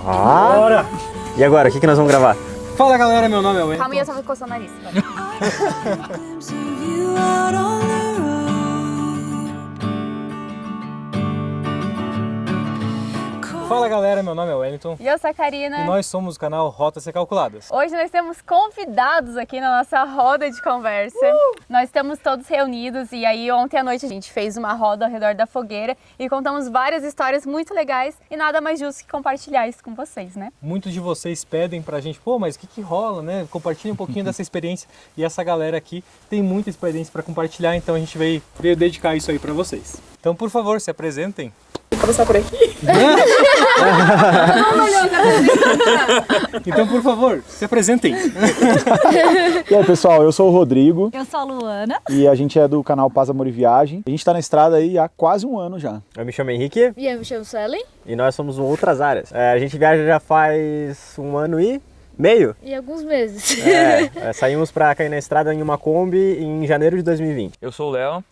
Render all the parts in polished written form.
Bora! E agora, o que nós vamos gravar? Fala galera, meu nome é Wellington. Calma aí, eu só vou coçar o nariz. Fala galera, meu nome é Wellington. E eu sou a Karina. E nós somos o canal Rotas Recalculadas. Hoje nós temos convidados aqui na nossa roda de conversa. Nós estamos todos reunidos e aí ontem à noite a gente fez uma roda ao redor da fogueira e contamos várias histórias muito legais e nada mais justo que compartilhar isso com vocês, né? Muitos de vocês pedem pra gente, pô, mas o que rola, né? Compartilha um pouquinho dessa experiência. E essa galera aqui tem muita experiência pra compartilhar, então a gente veio dedicar isso aí pra vocês. Então, por favor, se apresentem. Vou começar por aqui. Então, por favor, se apresentem. E aí, pessoal, eu sou o Rodrigo. Eu sou a Luana. E a gente é do canal Paz, Amor e Viagem. A gente tá na estrada aí há quase um ano já. Eu me chamo Henrique. E eu me chamo Suelen. E nós somos Outras Áreas. A gente viaja já faz 1 ano e meio. E alguns meses. Saímos pra cair na estrada em uma Kombi em janeiro de 2020. Eu sou o Léo.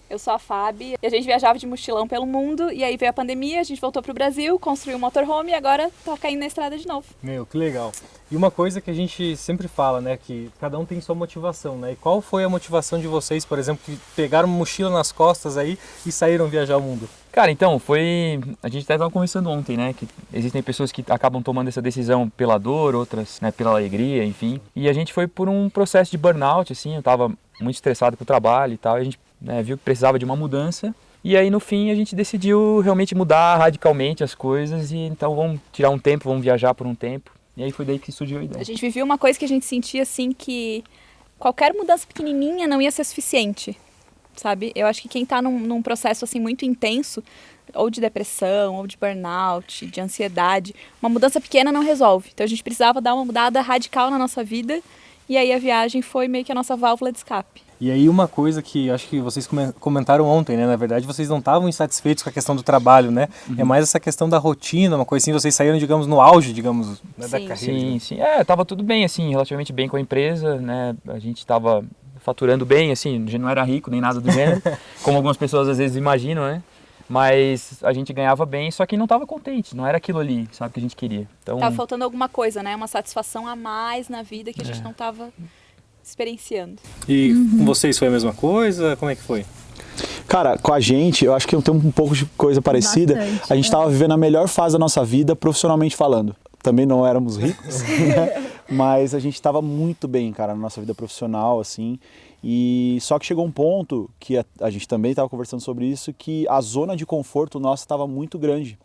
Eu sou a Fábio e a gente viajava de mochilão pelo mundo e aí veio a pandemia, a gente voltou pro Brasil, construiu um motorhome e agora tá caindo na estrada de novo. Meu, que legal. E uma coisa que a gente sempre fala, né, que cada um tem sua motivação, né? E qual foi a motivação de vocês, por exemplo, que pegaram uma mochila nas costas aí e saíram viajar o mundo? Cara, então, a gente até estava conversando ontem, né, que existem pessoas que acabam tomando essa decisão pela dor, outras, né, pela alegria, enfim. E a gente foi por um processo de burnout, assim, eu tava muito estressado com o trabalho e tal, e a gente viu que precisava de uma mudança. E aí, no fim, a gente decidiu realmente mudar radicalmente as coisas e então vamos tirar um tempo, vamos viajar por um tempo. E aí foi daí que surgiu a ideia. A gente vivia uma coisa que a gente sentia, assim, que qualquer mudança pequenininha não ia ser suficiente, sabe? Eu acho que quem tá num processo, assim, muito intenso, ou de depressão, ou de burnout, de ansiedade, uma mudança pequena não resolve. Então a gente precisava dar uma mudada radical na nossa vida e aí a viagem foi meio que a nossa válvula de escape. E aí uma coisa que acho que vocês comentaram ontem, né? Na verdade, vocês não estavam insatisfeitos com a questão do trabalho, né? É mais essa questão da rotina, uma coisa assim, vocês saíram, digamos, no auge, digamos, né, da carreira. Sim, sim. Tava tudo bem, assim, relativamente bem com a empresa, né? A gente tava faturando bem, assim, a gente não era rico nem nada do gênero, como algumas pessoas às vezes imaginam, né? Mas a gente ganhava bem, só que não estava contente, não era aquilo ali, sabe, que a gente queria. Então, tava faltando alguma coisa, né? Uma satisfação a mais na vida que a gente não tava experienciando. E com vocês foi a mesma coisa? Como é que foi? Cara, com a gente, eu acho que tem um pouco de coisa parecida. Bastante, A gente tava vivendo a melhor fase da nossa vida, profissionalmente falando. Também não éramos ricos, né? Mas a gente tava muito bem, cara, na nossa vida profissional, assim. E só que chegou um ponto que a gente também estava conversando sobre isso, que a zona de conforto nossa estava muito grande.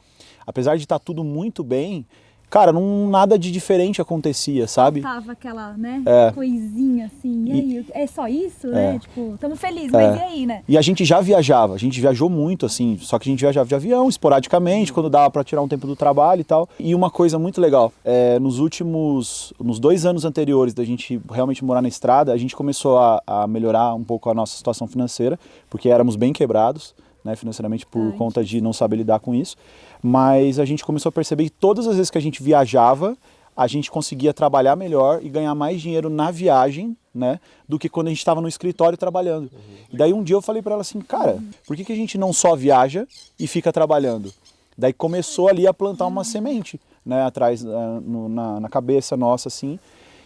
Apesar de estar tudo muito bem, cara, nada de diferente acontecia, sabe? Tava aquela, né, coisinha assim, e aí, é só isso, né? Tipo, estamos felizes, mas e aí, né? E a gente já viajava, a gente viajou muito, assim, só que a gente viajava de avião, esporadicamente, quando dava para tirar um tempo do trabalho e tal. E uma coisa muito legal, nos 2 anos anteriores da gente realmente morar na estrada, a gente começou a melhorar um pouco a nossa situação financeira, porque éramos bem quebrados, né, financeiramente por conta de não saber lidar com isso. Mas a gente começou a perceber que todas as vezes que a gente viajava, a gente conseguia trabalhar melhor e ganhar mais dinheiro na viagem, né, do que quando a gente estava no escritório trabalhando. E daí um dia eu falei para ela assim, cara, por que a gente não só viaja e fica trabalhando? Daí começou ali a plantar uma semente, né, atrás na cabeça nossa, assim.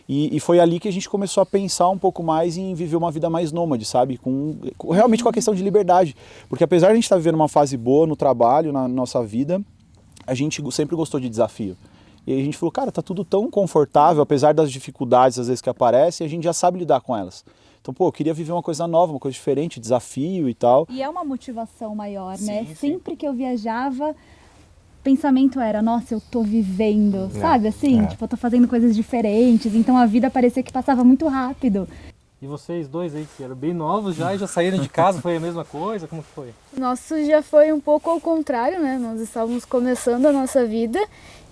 E foi ali que a gente começou a pensar um pouco mais em viver uma vida mais nômade, sabe? Realmente com a questão de liberdade. Porque apesar de a gente estar vivendo uma fase boa no trabalho, na nossa vida, a gente sempre gostou de desafio. E aí a gente falou, cara, tá tudo tão confortável, apesar das dificuldades às vezes que aparecem, a gente já sabe lidar com elas. Então, pô, eu queria viver uma coisa nova, uma coisa diferente, desafio e tal. E é uma motivação maior, né? Sempre que eu viajava, pensamento era, nossa, eu tô vivendo, sabe assim? Tipo, eu tô fazendo coisas diferentes, então a vida parecia que passava muito rápido. E vocês dois aí, que eram bem novos já e já saíram de casa, foi a mesma coisa? Como que foi? Nosso já foi um pouco ao contrário, né? Nós estávamos começando a nossa vida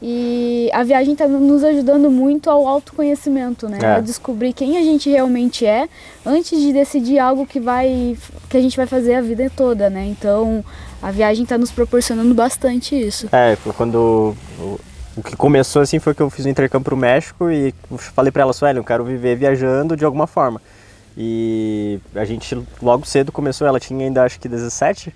e a viagem está nos ajudando muito ao autoconhecimento, né? A descobrir quem a gente realmente é antes de decidir algo que a gente vai fazer a vida toda, né? Então, a viagem está nos proporcionando bastante isso. Quando o que começou assim foi que eu fiz um intercâmbio pro México e falei pra ela, Sueli, eu quero viver viajando de alguma forma. E a gente logo cedo começou, ela tinha ainda acho que 17,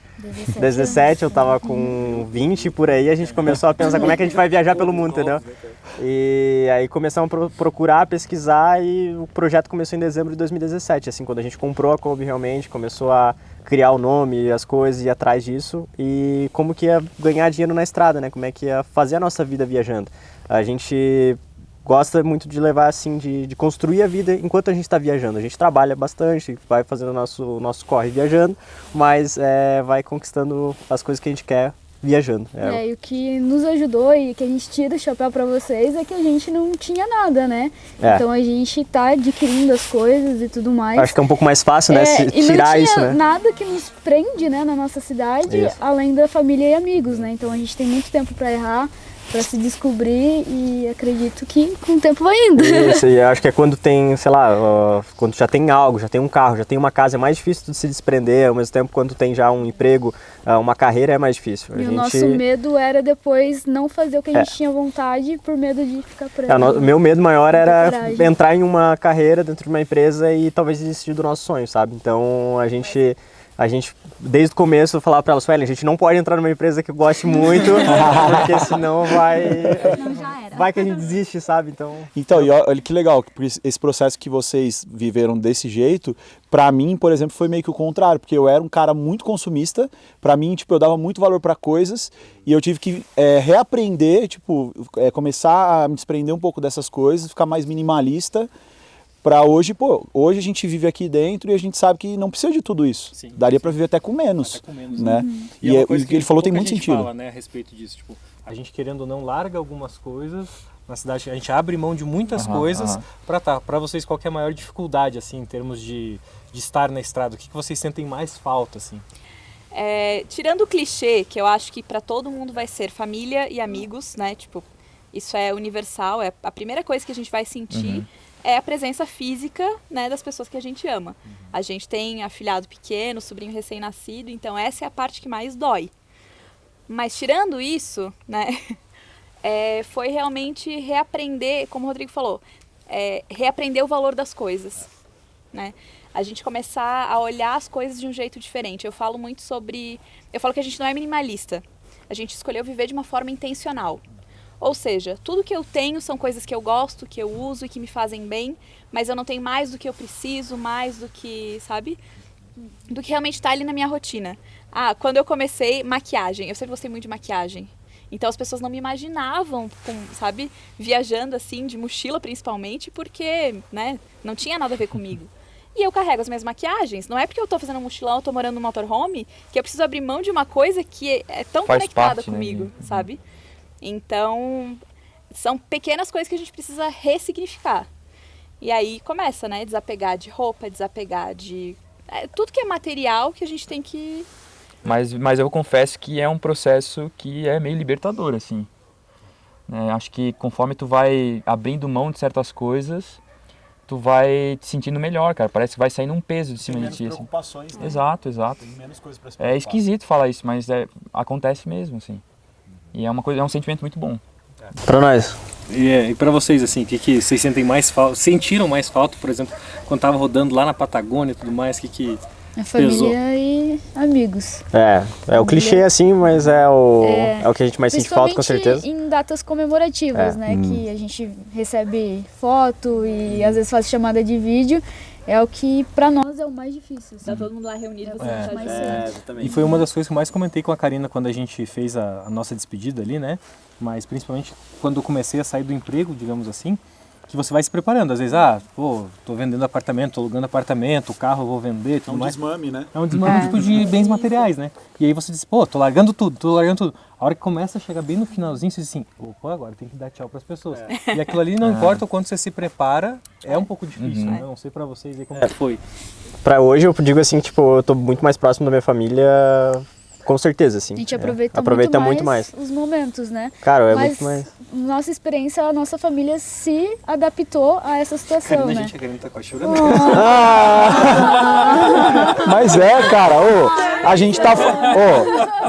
eu tava com 20 por aí, a gente começou a pensar como é que a gente vai viajar pelo mundo, entendeu? E aí começamos a procurar, pesquisar e o projeto começou em dezembro de 2017, assim, quando a gente comprou a Kombi realmente, começou a criar o nome, as coisas, ir atrás disso e como que ia ganhar dinheiro na estrada, né? Como é que ia fazer a nossa vida viajando. A gente gosta muito de levar assim, de construir a vida enquanto a gente está viajando. A gente trabalha bastante, vai fazendo o nosso corre viajando, mas vai conquistando as coisas que a gente quer viajando. E o que nos ajudou e que a gente tira o chapéu para vocês é que a gente não tinha nada, né? Então a gente tá adquirindo as coisas e tudo mais. Acho que é um pouco mais fácil, né? Tirar isso, né? Nada que nos prende, né, na nossa cidade, além da família e amigos, né? Então a gente tem muito tempo para errar, para se descobrir e acredito que com o tempo vai indo. Isso, e acho que é quando tem, sei lá, quando já tem algo, já tem um carro, já tem uma casa, é mais difícil de se desprender, ao mesmo tempo quando tem já um emprego, uma carreira é mais difícil. O nosso medo era depois não fazer o que a gente tinha vontade por medo de ficar preso. Meu medo maior era entrar em uma carreira dentro de uma empresa e talvez desistir do nosso sonho, sabe? Então a gente, desde o começo, falava para ela, Suelen, a gente não pode entrar numa empresa que eu goste muito, porque senão vai que a gente desiste, sabe? Então, e olha que legal, esse processo que vocês viveram desse jeito, pra mim, por exemplo, foi meio que o contrário, porque eu era um cara muito consumista, pra mim, tipo, eu dava muito valor pra coisas, e eu tive que reaprender, tipo, começar a me desprender um pouco dessas coisas, ficar mais minimalista, para hoje, hoje a gente vive aqui dentro e a gente sabe que não precisa de tudo isso. Sim, daria para viver até com menos, né? E o que ele falou tem muito sentido. Fala, né, a respeito disso, tipo, a gente querendo ou não larga algumas coisas na cidade, a gente abre mão de muitas coisas para vocês qual que é a maior dificuldade assim em termos de estar na estrada, o que vocês sentem mais falta assim? Tirando o clichê, que eu acho que para todo mundo vai ser família e amigos, né? Tipo, isso é universal, é a primeira coisa que a gente vai sentir. É a presença física, né, das pessoas que a gente ama. A gente tem afilhado pequeno, sobrinho recém-nascido, então essa é a parte que mais dói. Mas tirando isso, né, foi realmente reaprender, como o Rodrigo falou, reaprender o valor das coisas, né? A gente começar a olhar as coisas de um jeito diferente. Eu falo que a gente não é minimalista. A gente escolheu viver de uma forma intencional. Ou seja, tudo que eu tenho são coisas que eu gosto, que eu uso e que me fazem bem, mas eu não tenho mais do que eu preciso, mais do que, sabe? Do que realmente está ali na minha rotina. Quando eu comecei, maquiagem. Eu sempre gostei muito de maquiagem. Então as pessoas não me imaginavam, sabe? Viajando assim, de mochila principalmente, porque, né, não tinha nada a ver comigo. E eu carrego as minhas maquiagens. Não é porque eu tô fazendo um mochilão, eu tô morando no motorhome, que eu preciso abrir mão de uma coisa que é tão conectada comigo, né? Sabe? Então, são pequenas coisas que a gente precisa ressignificar. E aí começa, né? Desapegar de roupa, desapegar de... tudo que é material que a gente tem que... Mas eu confesso que é um processo que é meio libertador, assim. Acho que conforme tu vai abrindo mão de certas coisas, tu vai te sentindo melhor, cara. Parece que vai saindo um peso de cima de ti. Tem menos preocupações, assim. Né? Exato. Tem menos coisas pra se preocupar. É esquisito falar isso, mas acontece mesmo, assim. E é um sentimento muito bom. Pra nós. E pra vocês, assim, o que vocês sentem mais falta? Sentiram mais falta, por exemplo, quando tava rodando lá na Patagônia e tudo mais, que a família pesou? E amigos. É o clichê assim, mas é o que a gente mais sente falta, com certeza. Em datas comemorativas, né? Que a gente recebe foto e às vezes faz chamada de vídeo. É o que pra nós é o mais difícil. Tá todo mundo lá reunido, você mais E foi uma das coisas que eu mais comentei com a Karina quando a gente fez a nossa despedida ali, né? Mas principalmente quando eu comecei a sair do emprego, digamos assim, que você vai se preparando. Às vezes, tô vendendo apartamento, tô alugando apartamento, o carro eu vou vender, tudo mais. É um desmame, né? É um desmame tipo de bens materiais, né? E aí você diz, tô largando tudo. A hora que começa a chegar bem no finalzinho, você diz assim, agora tem que dar tchau pras pessoas. E aquilo ali, não importa o quanto você se prepara, é um pouco difícil, né? Eu não sei pra vocês aí como foi. Pra hoje, eu digo assim, tipo, eu tô muito mais próximo da minha família, com certeza, assim. A gente aproveita muito mais os momentos, né? Cara, muito mais. Nossa experiência, a nossa família se adaptou a essa situação, né? A Karina tá quase chorando. Mas cara,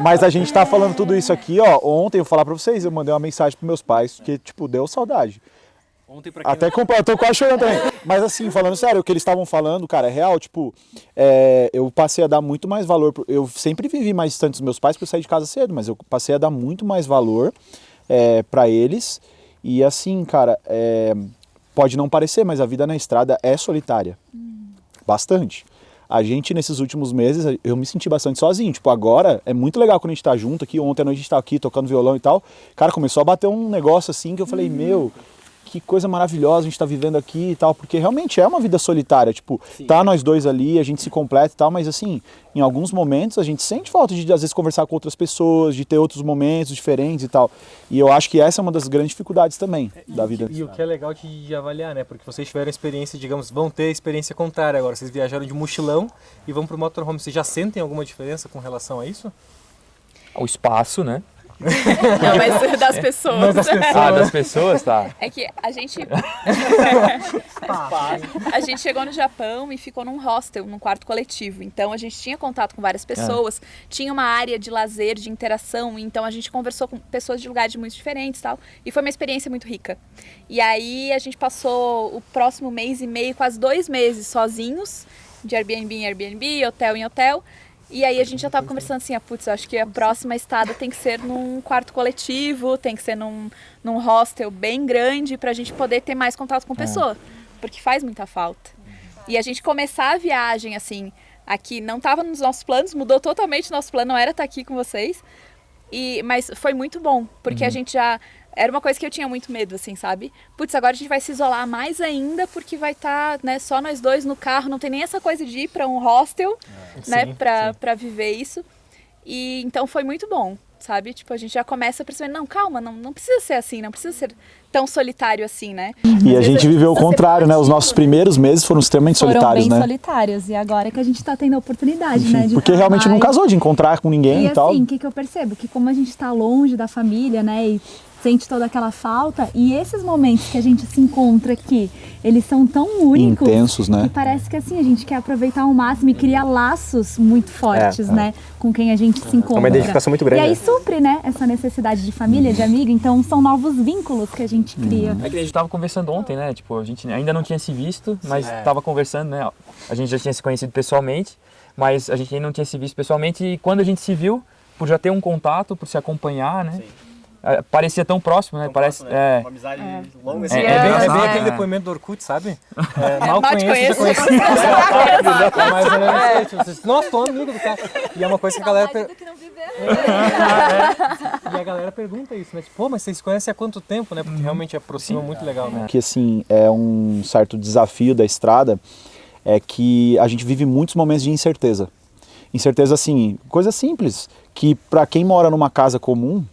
mas a gente tá falando tudo isso aqui, ontem eu vou falar pra vocês, eu mandei uma mensagem pros meus pais, que, tipo, deu saudade. Ontem pra quem Até eu tô quase chorando também. Mas assim, falando sério, o que eles estavam falando, cara, é real, tipo, eu passei a dar muito mais valor, eu sempre vivi mais distante dos meus pais porque eu saí de casa cedo, mas eu passei a dar muito mais valor pra eles, e assim, cara, pode não parecer, mas a vida na estrada é solitária, bastante. A gente, nesses últimos meses, eu me senti bastante sozinho. Tipo, agora é muito legal quando a gente tá junto aqui. Ontem à noite a gente tá aqui tocando violão e tal. Cara, começou a bater um negócio assim que eu falei, meu, que coisa maravilhosa a gente tá vivendo aqui e tal. Porque realmente é uma vida solitária. Tipo, tá nós dois ali, a gente se completa e tal. Mas assim, em alguns momentos a gente sente falta de, às vezes, conversar com outras pessoas, de ter outros momentos diferentes e tal. E eu acho que essa é uma das grandes dificuldades também da vida. E o que é legal de avaliar, né? Porque vocês tiveram experiência, digamos, vão ter experiência contrária agora. Vocês viajaram de mochilão e vão pro motorhome. Vocês já sentem alguma diferença com relação a isso? O espaço, né? Não, mas das pessoas. Das pessoas, tá. É que a gente chegou no Japão e ficou num hostel, num quarto coletivo. Então a gente tinha contato com várias pessoas, tinha uma área de lazer, de interação. Então a gente conversou com pessoas de lugares muito diferentes e tal. E foi uma experiência muito rica. E aí a gente passou o próximo mês e meio, quase 2 meses sozinhos, de Airbnb em Airbnb, hotel em hotel. E aí a gente já tava conversando assim, putz, acho que a próxima estada tem que ser num quarto coletivo, tem que ser num hostel bem grande pra gente poder ter mais contato com pessoa, porque faz muita falta. E a gente começar a viagem, assim, aqui não tava nos nossos planos, mudou totalmente o nosso plano, não era estar aqui com vocês, mas foi muito bom, porque a gente já... Era uma coisa que eu tinha muito medo, assim, sabe? Putz, agora a gente vai se isolar mais ainda porque vai estar, né, só nós dois no carro. Não tem nem essa coisa de ir para um hostel, né, pra viver isso. E então foi muito bom, sabe? Tipo, a gente já começa a perceber, não, calma, não precisa ser assim, não precisa ser tão solitário assim, né? E a gente viveu o contrário, né? Os nossos primeiros meses foram extremamente solitários, né? Foram bem solitários. E agora que a gente tá tendo a oportunidade, né? De porque realmente não casou, de encontrar com ninguém e tal. E assim, o que eu percebo? Que como a gente tá longe da família, né? E sente toda aquela falta, e esses momentos que a gente se encontra aqui, eles são tão únicos, intensos, né? Que parece que assim, a gente quer aproveitar ao máximo e criar laços muito fortes, né? Com quem a gente se encontra. É uma identificação muito grande. E aí supre, né? Essa necessidade de família, de amigo, então são novos vínculos que a gente cria. É que a gente tava conversando ontem, né? Tipo, a gente ainda não tinha se visto, mas tava conversando, né? A gente já tinha se conhecido pessoalmente, mas a gente ainda não tinha se visto pessoalmente, e quando a gente se viu, por já ter um contato, por se acompanhar, né? Parecia tão próximo, né? Tão parece próximo, né? Uma amizade longa, assim. É bem aquele depoimento do Orkut, sabe? Mal conheço, já conheci. Mas nossa, tô amigo do cara. E é uma coisa que a galera... E a galera pergunta isso, né? Tipo, pô, mas vocês se conhecem há quanto tempo, né? Porque realmente aproxima muito legal, né? Que assim, é um certo desafio da estrada, é que a gente vive muitos momentos de incerteza. Incerteza, assim, coisa simples, que pra quem mora numa casa comum,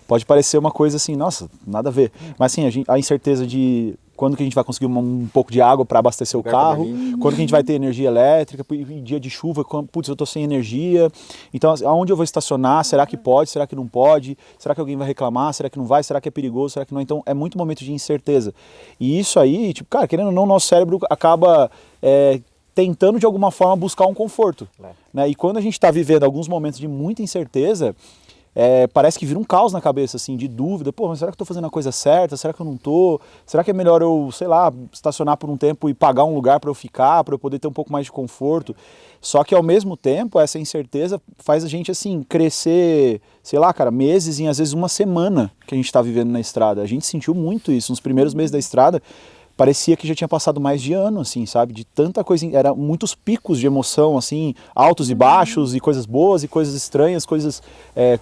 pode parecer uma coisa assim, nossa, nada a ver. Mas assim, a incerteza de quando que a gente vai conseguir um pouco de água para abastecer o carro, quando que a gente vai ter energia elétrica, dia de chuva, putz, eu tô sem energia. Então, aonde eu vou estacionar? Será que pode? Será que não pode? Será que alguém vai reclamar? Será que não vai? Será que é perigoso? Será que não? Então, é muito momento de incerteza. E isso aí, tipo, cara, querendo ou não, nosso cérebro acaba tentando de alguma forma buscar um conforto. Né? E quando a gente está vivendo alguns momentos de muita incerteza, parece que vira um caos na cabeça, assim, de dúvida. Pô, mas será que eu tô fazendo a coisa certa? Será que eu não tô? Será que é melhor eu, sei lá, estacionar por um tempo e pagar um lugar para eu ficar, para eu poder ter um pouco mais de conforto? Só que ao mesmo tempo, essa incerteza faz a gente, assim, crescer, sei lá, cara, meses e às vezes uma semana que a gente tá vivendo na estrada. A gente sentiu muito isso. Nos primeiros meses da estrada, parecia que já tinha passado mais de ano, assim, sabe? De tanta coisa, era muitos picos de emoção, assim, altos e baixos, e coisas boas e coisas estranhas, coisas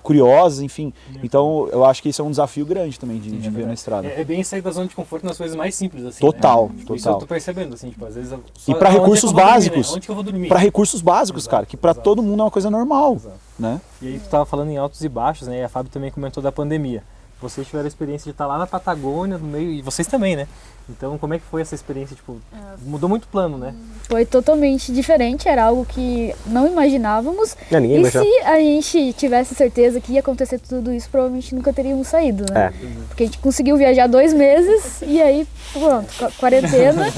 curiosas, enfim. Então, eu acho que isso é um desafio grande também de viver na estrada. É bem sair da zona de conforto nas coisas mais simples, assim. Total, né? total. Isso eu tô percebendo, assim, tipo, às vezes... E para recursos básicos. Onde que eu vou dormir? Para recursos básicos, cara, que para todo mundo é uma coisa normal, né? E aí tu tava falando em altos e baixos, né? E a Fábio também comentou da pandemia. Vocês tiveram a experiência de estar lá na Patagônia, no meio, e vocês também, né? Então, como é que foi essa experiência? Tipo, mudou muito o plano, né? Foi totalmente diferente, era algo que não imaginávamos. Ninguém se a gente tivesse certeza que ia acontecer tudo isso, provavelmente nunca teríamos saído, né? Porque a gente conseguiu viajar 2 meses e aí, pronto, quarentena.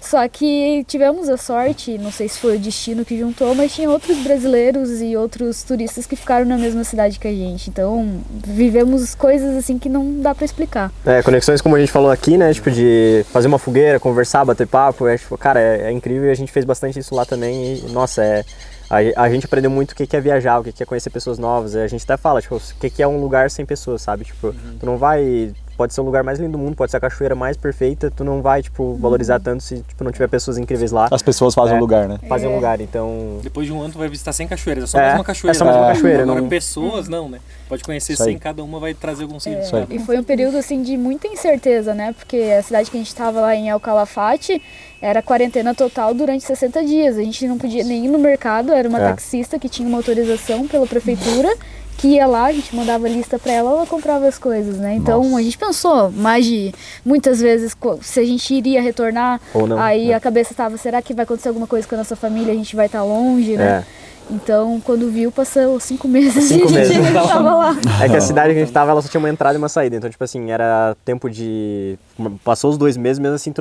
Só que tivemos a sorte, não sei se foi o destino que juntou, mas tinha outros brasileiros e outros turistas que ficaram na mesma cidade que a gente. Então, vivemos coisas assim que não dá pra explicar. Conexões como a gente falou aqui, né? Tipo, de fazer uma fogueira, conversar, bater papo. Tipo, cara, é incrível e a gente fez bastante isso lá também. E, nossa, a gente aprendeu muito o que é viajar, o que é conhecer pessoas novas. A gente até fala, tipo, o que é um lugar sem pessoas, sabe? Tipo, tu não vai... Pode ser o lugar mais lindo do mundo, pode ser a cachoeira mais perfeita, tu não vai, tipo, valorizar tanto se, tipo, não tiver pessoas incríveis lá. As pessoas fazem o lugar, né? Fazem um lugar, então... Depois de um ano tu vai visitar 100 cachoeiras, é só mais uma cachoeira. É só mais uma cachoeira. Agora não... pessoas não, né? Pode conhecer 100, cada uma vai trazer algum sentido. E foi um período, assim, de muita incerteza, né? Porque a cidade que a gente estava lá em El Calafate era quarentena total durante 60 dias. A gente não podia nem ir no mercado, era uma taxista que tinha uma autorização pela prefeitura, que ia lá, a gente mandava lista pra ela, ela comprava as coisas, né? Então a gente pensou muitas vezes se a gente iria retornar, ou não, aí a cabeça tava, será que vai acontecer alguma coisa com a nossa família, a gente vai estar longe, né? Então, quando viu, passou 5 meses e a gente tava lá. É que a cidade que a gente tava, ela só tinha uma entrada e uma saída. Então, tipo assim, era tempo de... Passou os 2 meses, mesmo assim,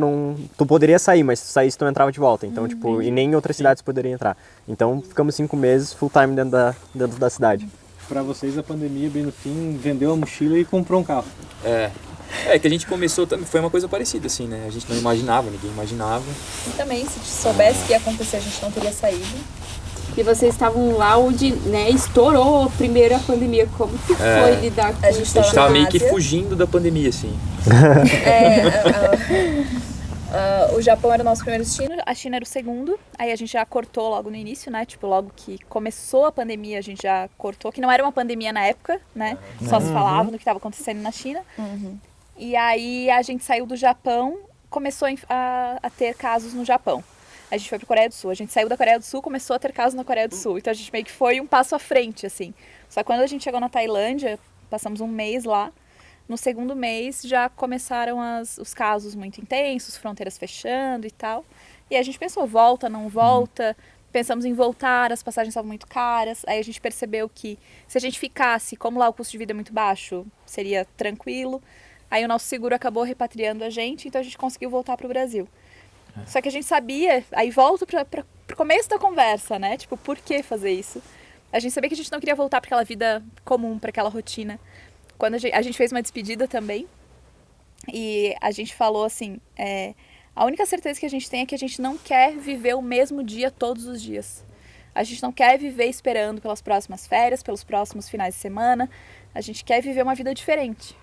tu poderia sair, mas se saísse, tu não entrava de volta. Então, tipo, e nem em outras cidades poderia entrar. Então, ficamos 5 meses full time dentro da cidade. Pra vocês, a pandemia, bem no fim, vendeu a mochila e comprou um carro. Que a gente começou, foi uma coisa parecida, assim, né? A gente não imaginava, ninguém imaginava. E também, se soubesse que ia acontecer, a gente não teria saído. E vocês estavam lá onde, né, estourou primeiro a pandemia. Como que foi lidar com isso? A gente estava meio que fugindo da pandemia, assim. O Japão era o nosso primeiro destino, a China era o segundo. Aí a gente já cortou logo no início, né? Tipo, logo que começou a pandemia, a gente já cortou. Que não era uma pandemia na época, né? Só se falava do que estava acontecendo na China. E aí a gente saiu do Japão, começou a ter casos no Japão. A gente foi pra Coreia do Sul. A gente saiu da Coreia do Sul, começou a ter casos na Coreia do Sul. Então a gente meio que foi um passo à frente, assim. Só que quando a gente chegou na Tailândia, passamos um mês lá. No segundo mês já começaram os casos muito intensos, fronteiras fechando e tal. E a gente pensou, volta, não volta. Pensamos em voltar, as passagens estavam muito caras. Aí a gente percebeu que se a gente ficasse, como lá o custo de vida é muito baixo, seria tranquilo. Aí o nosso seguro acabou repatriando a gente, então a gente conseguiu voltar pro Brasil. Só que a gente sabia, aí volto pro começo da conversa, né? Tipo, por que fazer isso? A gente sabia que a gente não queria voltar para aquela vida comum, para aquela rotina. Quando a gente fez uma despedida também, e a gente falou assim, a única certeza que a gente tem é que a gente não quer viver o mesmo dia todos os dias. A gente não quer viver esperando pelas próximas férias, pelos próximos finais de semana. A gente quer viver uma vida diferente.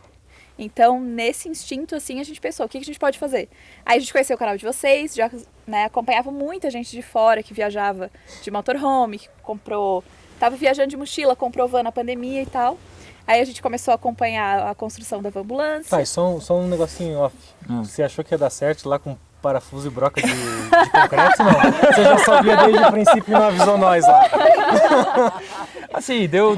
Então, nesse instinto, assim, a gente pensou, o que a gente pode fazer? Aí a gente conheceu o canal de vocês, já, né, acompanhava muita gente de fora que viajava de motorhome, que tava viajando de mochila, comprou van na pandemia e tal. Aí a gente começou a acompanhar a construção da ambulância. Tá, só um negocinho off. Você achou que ia dar certo lá com parafuso e broca de concreto? Não. Você já sabia desde o princípio e não avisou nós lá. Assim, deu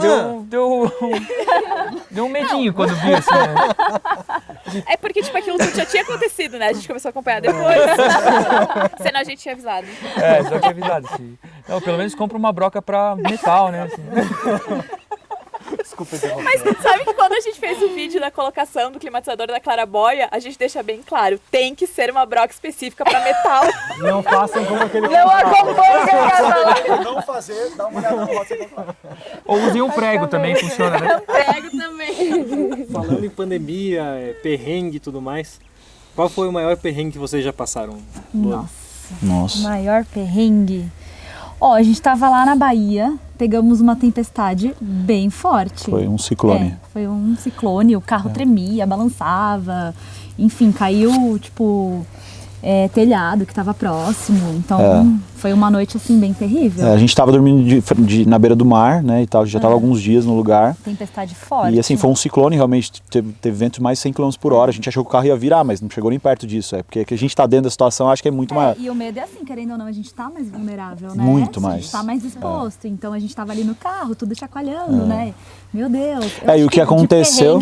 um medinho quando viu, assim, né? É porque, tipo, aquilo tudo já tinha acontecido, né? A gente começou a acompanhar depois. Senão a gente tinha avisado. Já tinha avisado, assim. Não, pelo menos compra uma broca pra metal, né? Assim. Desculpa, mas sabe que quando a gente fez o vídeo da colocação do climatizador da Claraboia, a gente deixa bem claro, tem que ser uma broca específica para metal. Não façam como aquele... Não acompanhe aquele casal. Não fazer, dá uma olhada no WhatsApp. Ou usem um prego também, funciona, né? Prego também. Falando em pandemia, perrengue e tudo mais, qual foi o maior perrengue que vocês já passaram? Nossa. Maior perrengue... A gente tava lá na Bahia, pegamos uma tempestade bem forte. Foi um ciclone. Foi um ciclone, o carro tremia, balançava, enfim, caiu, tipo, telhado que tava próximo. Então, foi uma noite, assim, bem terrível. A gente tava dormindo na beira do mar, né, e tal, já tava alguns dias no lugar. Tempestade forte. E, assim, foi um ciclone, realmente, teve ventos mais de 100 km por hora. A gente achou que o carro ia virar, mas não chegou nem perto disso. Porque a gente tá dentro da situação, acho que é muito maior. E o medo é assim, querendo ou não, a gente tá mais vulnerável, né? Muito mais. A gente tá mais exposto. Então, a gente tava ali no carro, tudo chacoalhando, né? Meu Deus. E o que aconteceu...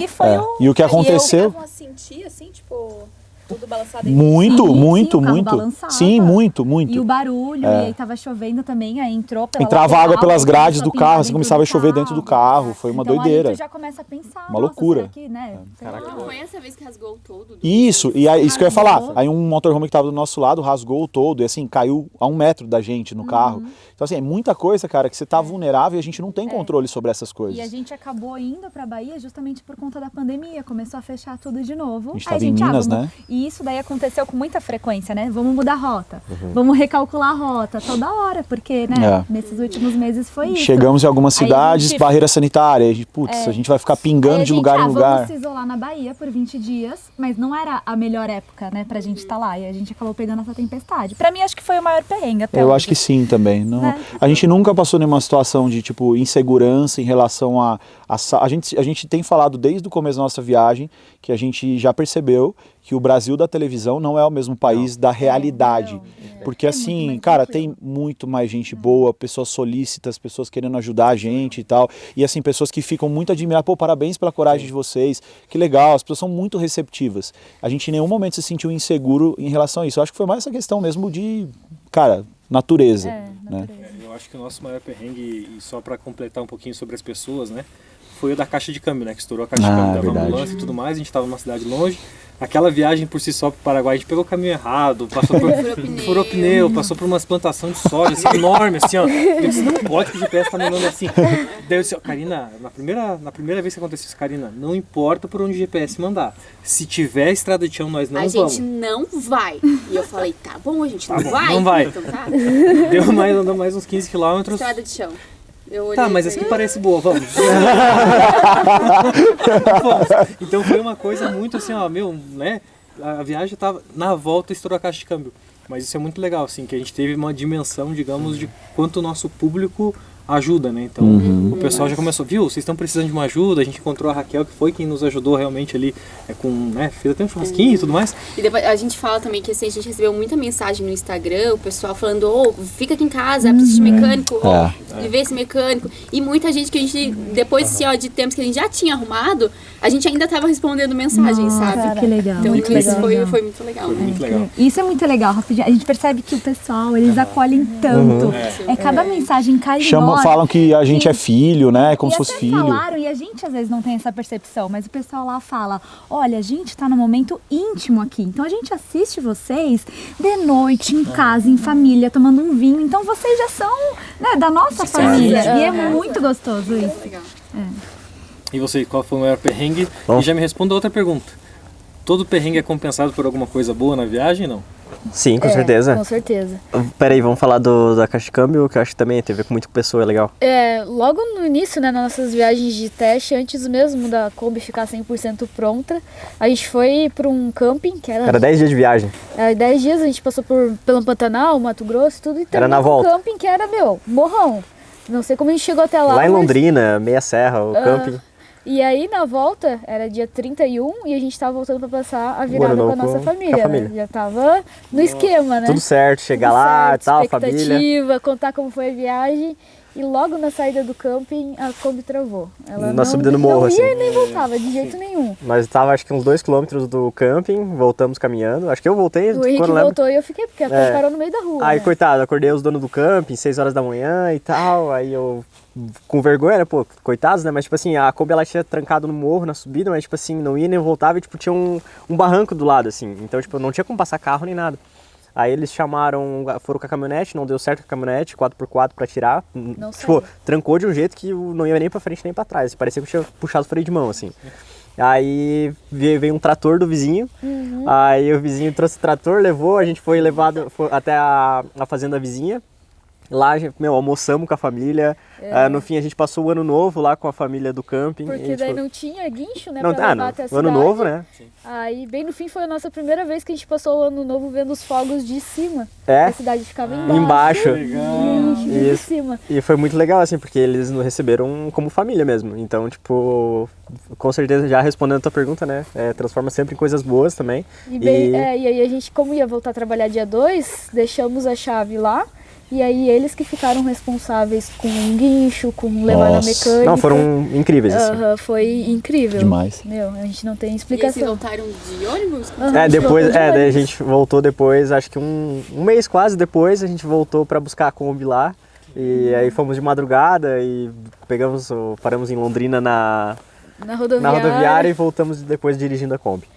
E o que aconteceu... Eu chegavam a sentir, assim, tipo... Tudo balançado. Muito, Sim, muito, o carro muito. balançava. Sim, muito, muito. E o barulho, e aí tava chovendo também, aí entrou pela Entrava lateral, água pelas grades começou do a pingar carro, assim, dentro começava do a chover dentro do carro, foi uma então, doideira. Aí tu já começa a pensar, Uma nossa, loucura. será que, né? Não foi essa vez que rasgou todo? Isso, e aí, isso que eu ia falar. Rasgou. Aí um motorhome que tava do nosso lado rasgou todo e assim, caiu a 1 metro da gente no carro. Então assim, é muita coisa, cara, que você tá vulnerável e a gente não tem controle sobre essas coisas. E a gente acabou indo pra Bahia justamente por conta da pandemia, começou a fechar tudo de novo. A gente Aí tava em Minas, vamos... né? E isso daí aconteceu com muita frequência, né? Vamos mudar a rota, vamos recalcular a rota toda hora, porque, né, nesses últimos meses foi isso. Chegamos em algumas Aí a cidades, gente- barreira sanitária, a gente, putz, a gente vai ficar pingando Aí a de lugar em Vamos lugar. se isolar na Bahia por 20 dias, mas não era a melhor época, né, pra gente estar lá. E a gente acabou pegando essa tempestade. Pra mim, acho que foi o maior perrengue até Eu hoje. acho que sim também. Não, Né? A gente nunca passou nenhuma situação de tipo insegurança em relação a gente tem falado desde o começo da nossa viagem que a gente já percebeu que o Brasil da televisão não é o mesmo país da realidade. Porque assim, mais cara, tranquilo. tem muito mais gente boa, pessoas solícitas, pessoas querendo ajudar a gente e tal. E assim, pessoas que ficam muito admiradas, pô, parabéns pela coragem de vocês, que legal, as pessoas são muito receptivas. A gente em nenhum momento se sentiu inseguro em relação a isso. Eu acho que foi mais essa questão mesmo de, cara, natureza. Né? Eu acho que o nosso maior perrengue, e só para completar um pouquinho sobre as pessoas, né, foi o da caixa de câmbio, né, que estourou a caixa de câmbio, dava verdade. ambulância e tudo mais, a gente estava numa cidade longe. Aquela viagem por si só pro Paraguai, a gente pegou o caminho errado, passou por furou pneu, passou por umas plantações de soja assim, enorme, assim, ó. Eu disse, não pode que o GPS tá me mandando assim. Daí eu disse, ó, Karina, na primeira vez que aconteceu isso, Karina, não importa por onde o GPS mandar. Se tiver estrada de chão, nós não vamos. A gente não vai. E eu falei, tá bom, a gente não bom, vai. não vai. Então tá. Andou mais uns 15 quilômetros. Estrada de chão. Eu olhei Tá, mas assim, essa que parece boa, vamos. Vamos. Então foi uma coisa muito assim, ó, meu, né? A viagem tava na volta, estourou a caixa de câmbio. Mas isso é muito legal, assim, que a gente teve uma dimensão, digamos, de quanto o nosso público ajuda, né? Então o pessoal já começou, viu, vocês estão precisando de uma ajuda, a gente encontrou a Raquel, que foi quem nos ajudou realmente ali, com, né, fez até um churrasquinho e tudo mais. E depois a gente fala também que assim, a gente recebeu muita mensagem no Instagram, o pessoal falando, fica aqui em casa, precisa de mecânico, vê esse mecânico. E muita gente que a gente, depois assim, ó, de tempos que a gente já tinha arrumado, a gente ainda tava respondendo mensagens, sabe? Que legal. Então muito isso legal. foi muito legal, né? Muito legal. Isso é muito legal, rapidinho. A gente percebe que o pessoal, eles acolhem tanto. É cada mensagem carinhosa. Falam que a gente é filho, né? Como E se fosse até filho. falaram, e a gente às vezes não tem essa percepção, mas o pessoal lá fala, olha, a gente tá num momento íntimo aqui, então a gente assiste vocês de noite, em casa, em família, tomando um vinho, então vocês já são, né, da nossa família, e é muito gostoso isso. Legal. E você, qual foi o maior perrengue? Bom. E já me responda outra pergunta. Todo perrengue é compensado por alguma coisa boa na viagem, não? Sim, com certeza. Com certeza. Peraí, vamos falar da caixa de câmbio, que eu acho que também teve a ver com muita pessoa, é legal. Logo no início, né, nas nossas viagens de teste, antes mesmo da Kombi ficar 100% pronta, a gente foi para um camping, que Era 10 dias de viagem. 10 dias, a gente passou pelo Pantanal, Mato Grosso, tudo, e Era na terminou volta. um camping que era, morrão. Não sei como a gente chegou até lá. Lá em mas- Londrina, Meia Serra, o camping. E aí, na volta, era dia 31 e a gente tava voltando pra passar a virada novo com a nossa com a família, família. né? Já tava no esquema, né? Tudo certo, chegar Tudo lá, certo, tal, família. expectativa, contar como foi a viagem. E logo na saída do camping, a Kombi travou. Ela Na subida no morro, não ia assim. nem voltava, de jeito nenhum. Nós tava acho que uns 2 quilômetros do camping, voltamos caminhando. Acho que eu voltei, O Henrique quando eu lembro. voltou e eu fiquei, porque a Kombi parou no meio da rua. Aí, né? coitado, acordei os donos do camping, 6 horas da manhã e tal. Aí eu, com vergonha, né, pô, coitados, né? Mas, tipo assim, a Kombi ela tinha trancado no morro, na subida, mas, tipo assim, não ia nem voltava e, tipo, tinha um barranco do lado, assim. Então, tipo, não tinha como passar carro nem nada. Aí eles foram com a caminhonete, não deu certo com a caminhonete, 4x4 pra tirar. Não Tipo, saiu. trancou de um jeito que não ia nem pra frente nem pra trás. Parecia que eu tinha puxado o freio de mão, assim. Aí veio um trator do vizinho, aí o vizinho trouxe o trator, levou, a gente foi levado até a fazenda vizinha. Lá, almoçamos com a família. No fim, a gente passou o ano novo lá com a família do camping. Porque e, daí tipo, não tinha guincho, né, não, pra levar até a o cidade. ano novo, né? Aí, bem no fim, foi a nossa primeira vez que a gente passou o ano novo vendo os fogos de cima. É. A cidade ficava embaixo. Embaixo. E a gente via de Isso. cima. E foi muito legal, assim, porque eles nos receberam como família mesmo. Então, tipo, com certeza, já respondendo a tua pergunta, né? Transforma sempre em coisas boas também. E aí a gente, como ia voltar a trabalhar dia 2, deixamos a chave lá E aí eles que ficaram responsáveis com um guincho, com levar na mecânica. Não, foram incríveis, assim. Foi incrível. Demais. Meu, a gente não tem E explicação. eles voltaram de ônibus? Depois, daí a gente voltou depois, acho que um mês quase depois, a gente voltou para buscar a Kombi lá. E aí fomos de madrugada e paramos em Londrina na rodoviária e voltamos depois dirigindo a Kombi.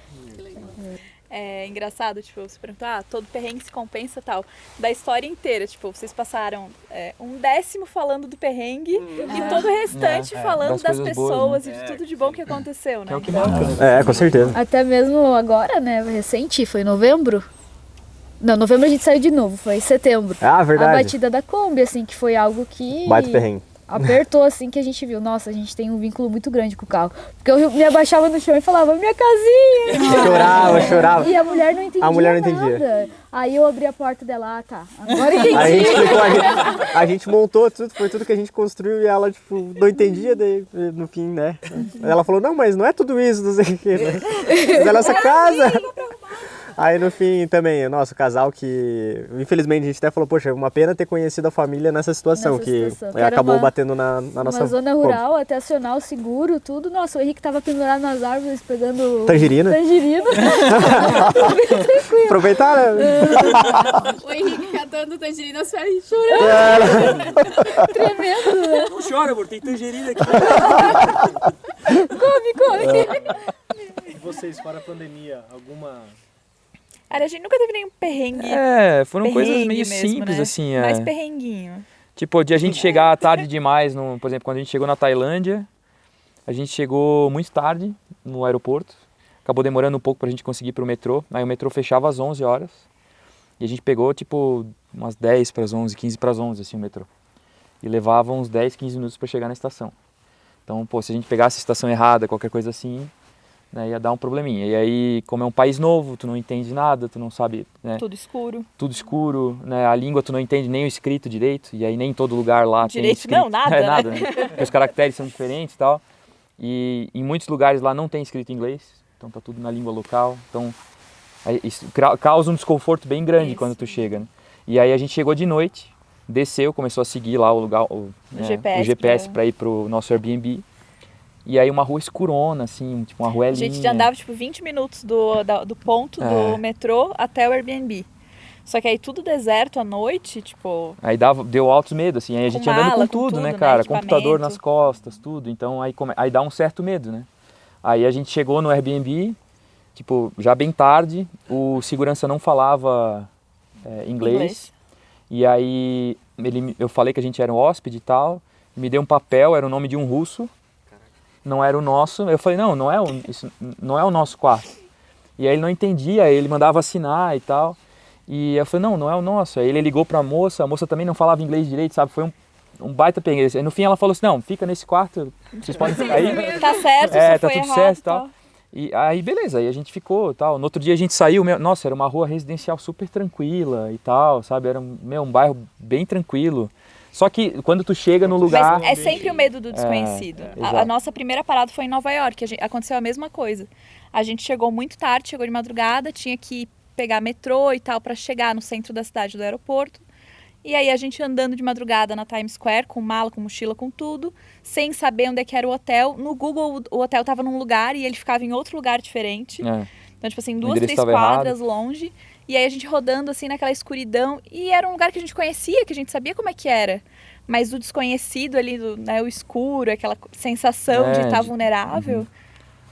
É engraçado, tipo, você perguntar, todo perrengue se compensa e tal. Da história inteira, tipo, vocês passaram 1/10 falando do perrengue e todo o restante falando das pessoas boas, e de tudo de bom que aconteceu, né? É o que marca. Com certeza. Até mesmo agora, né, recente, foi novembro. Não, novembro a gente saiu de novo, foi setembro. Ah, verdade. A batida da Kombi, assim, que foi algo que... Baita perrengue. Apertou assim que a gente viu, nossa, a gente tem um vínculo muito grande com o carro. Porque eu me abaixava no chão e falava, minha casinha! Chorava. E a mulher não entendia nada. Aí eu abri a porta dela, tá, agora entendi. Aí a gente explicou, a gente montou tudo, foi tudo que a gente construiu e ela, tipo, não entendia, daí, no fim, né? Ela falou, não, mas não é tudo isso, não sei o que, né? Mas é nossa casa. Aí no fim também, nosso casal que, infelizmente a gente até falou, poxa, uma pena ter conhecido a família nessa situação, que acabou batendo na nossa... Uma zona rural, até acionar o seguro, tudo. Nossa, o Henrique tava pendurado nas árvores pegando... Tangerina. Aproveitar, né? O Henrique catando tangerina, as férias chorando. Tremendo, né? Não chora, amor, tem tangerina aqui. Come. E vocês, fora a pandemia, alguma... Cara, a gente nunca teve nenhum perrengue. Foram coisas meio mesmo, simples, né? assim. Mais perrenguinho. Tipo, de a gente chegar tarde demais, por exemplo, quando a gente chegou na Tailândia, a gente chegou muito tarde no aeroporto. Acabou demorando um pouco pra gente conseguir ir pro metrô. Aí o metrô fechava às 11 horas. E a gente pegou, tipo, umas 10 para as 11, 15 para as 11, assim, o metrô. E levava uns 10, 15 minutos pra chegar na estação. Então, pô, se a gente pegasse a estação errada, qualquer coisa assim... Né, ia dar um probleminha. E aí, como é um país novo, tu não entende nada, tu não sabe... Né, tudo escuro. Tudo escuro, né, a língua tu não entende nem o escrito direito, e aí nem em todo lugar lá direito, tem escrito. Não, nada, nada, né? Porque os caracteres são diferentes e tal. E em muitos lugares lá não tem escrito em inglês, então tá tudo na língua local. Então, isso causa um desconforto bem grande quando tu chega, né? E aí a gente chegou de noite, desceu, começou a seguir lá o lugar, o GPS para ir pro nosso Airbnb. E aí uma rua escurona, assim, tipo uma rua A gente já andava, tipo, 20 minutos do ponto do metrô até o Airbnb. Só que aí tudo deserto à noite, tipo... Aí deu altos medo, assim, aí a gente andando com tudo, né, cara? Computador nas costas, tudo. Então aí dá um certo medo, né? Aí a gente chegou no Airbnb, tipo, já bem tarde, o segurança não falava inglês. E aí eu falei que a gente era um hóspede e tal, me deu um papel, era o nome de um russo. Não era o nosso. Eu falei, isso não é o nosso quarto. E aí ele não entendia, ele mandava assinar e tal. E eu falei, não é o nosso. Aí ele ligou pra moça, a moça também não falava inglês direito, sabe? Foi um baita perrengue. Aí no fim ela falou assim, não, fica nesse quarto, vocês podem ficar aí. Tá certo, tá tudo certo e tal. E aí beleza, aí a gente ficou tal. No outro dia a gente saiu, nossa, era uma rua residencial super tranquila e tal, sabe? Era um bairro bem tranquilo. Só que quando tu chega no lugar... Mas é sempre o medo do desconhecido. A nossa primeira parada foi em Nova York, aconteceu a mesma coisa. A gente chegou muito tarde, chegou de madrugada, tinha que pegar metrô e tal para chegar no centro da cidade do aeroporto. E aí a gente andando de madrugada na Times Square, com mala, com mochila, com tudo, sem saber onde é que era o hotel. No Google, o hotel estava num lugar e ele ficava em outro lugar diferente. Então, tipo assim, 2, 3 quadras longe. E aí a gente rodando assim naquela escuridão. E era um lugar que a gente conhecia, que a gente sabia como é que era. Mas o desconhecido ali, né, o escuro, aquela sensação de estar vulnerável.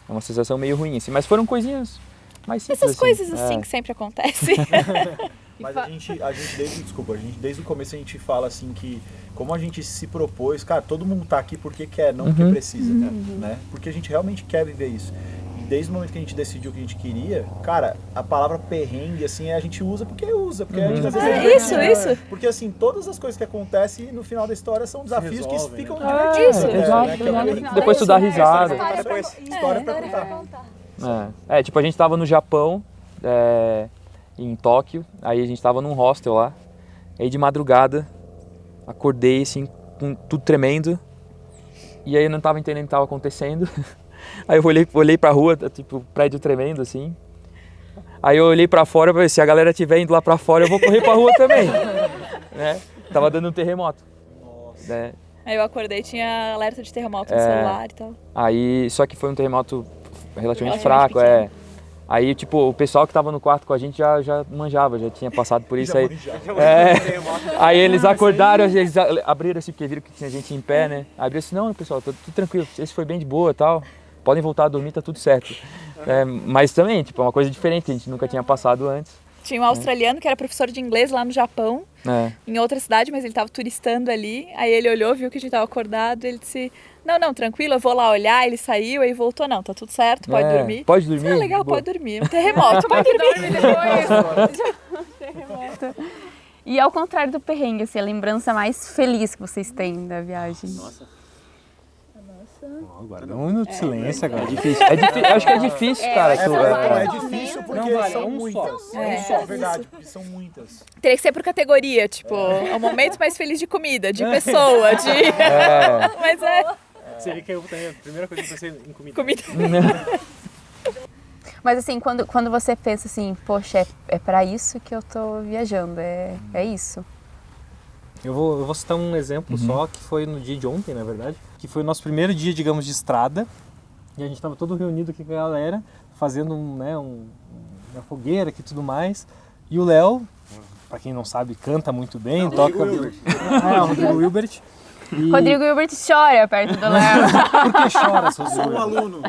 É uma sensação meio ruim, assim. Mas foram coisinhas mais simples. Essas coisas assim que sempre acontecem. Mas a gente desde o começo a gente fala assim que como a gente se propôs, cara, todo mundo tá aqui porque quer, não porque precisa, né? Porque a gente realmente quer viver isso. Desde o momento que a gente decidiu o que a gente queria, cara, a palavra perrengue, assim, a gente usa, porque a gente às vezes isso. Porque, assim, todas as coisas que acontecem no final da história são desafios que ficam divertidos. Exato. Depois tu dá risada. História pra contar. Tipo, a gente tava no Japão, em Tóquio, aí a gente tava num hostel lá, aí de madrugada, acordei, assim, com tudo tremendo, e aí eu não tava entendendo o que tava acontecendo. Aí eu olhei pra rua, tipo, prédio tremendo, assim. Aí eu olhei pra fora, se a galera estiver indo lá pra fora, eu vou correr pra rua também, né? tava dando um terremoto. Né? Aí eu acordei e tinha alerta de terremoto no celular e tal. Aí, só que foi um terremoto relativamente fraco, Aí, tipo, o pessoal que tava no quarto com a gente já manjava, já tinha passado por isso aí. Aí eles acordaram, eles abriram assim, porque viram que tinha gente em pé, né? Abriram assim, não, pessoal, tudo tranquilo, esse foi bem de boa e tal. Podem voltar a dormir, tá tudo certo. Mas também, tipo, é uma coisa diferente, a gente nunca tinha passado antes. Tinha um australiano que era professor de inglês lá no Japão, em outra cidade, mas ele estava turistando ali. Aí ele olhou, viu que a gente estava acordado, ele disse, não, tranquilo, eu vou lá olhar. Ele saiu, aí voltou, não, tá tudo certo, pode dormir. Pode dormir? Ah, legal, pode dormir. Um terremoto, pode dormir depois. Terremoto. E ao contrário do perrengue, assim, a lembrança mais feliz que vocês têm da viagem? Nossa. Agora dá um minuto de silêncio agora. É difícil. Acho que é difícil, cara. É difícil porque são muitas. Verdade, porque são muitas. Teria que ser por categoria, tipo, o momento mais feliz de comida, de pessoa, de... Mas Seria que eu também, a primeira coisa que eu pensei em comida. Mas assim, quando você pensa assim, poxa, é pra isso que eu tô viajando, é isso. Eu vou citar um exemplo só, que foi no dia de ontem, na verdade, que foi o nosso primeiro dia, digamos, de estrada, e a gente estava todo reunido aqui com a galera, fazendo uma fogueira aqui e tudo mais, e o Léo, para quem não sabe, canta muito bem, toca... o Rodrigo Wilbert. Rodrigo Wilbert chora perto do Léo. Por que chora, Rodrigo? Sou um aluno,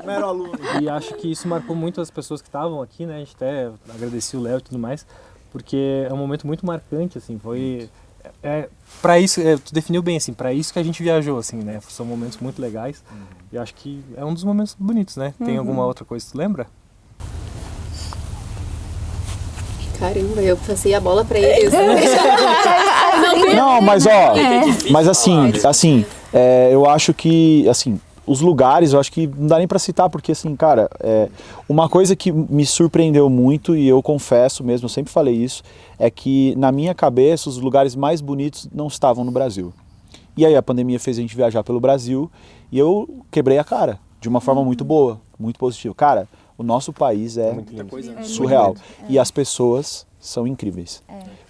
mero aluno. E acho que isso marcou muito as pessoas que estavam aqui, né, a gente até agradeceu o Léo e tudo mais, porque é um momento muito marcante, assim, foi... Para isso, tu definiu bem, assim, para isso que a gente viajou, assim, né, são momentos muito legais, e acho que é um dos momentos bonitos, né, tem alguma outra coisa que tu lembra? Caramba, eu passei a bola pra eles. Não, mas mas assim, eu acho que, assim, os lugares, eu acho que não dá nem pra citar, porque assim, cara, uma coisa que me surpreendeu muito, e eu confesso mesmo, eu sempre falei isso, é que na minha cabeça os lugares mais bonitos não estavam no Brasil. E aí a pandemia fez a gente viajar pelo Brasil e eu quebrei a cara, de uma forma muito boa, muito positiva. Cara, o nosso país é surreal e as pessoas são incríveis.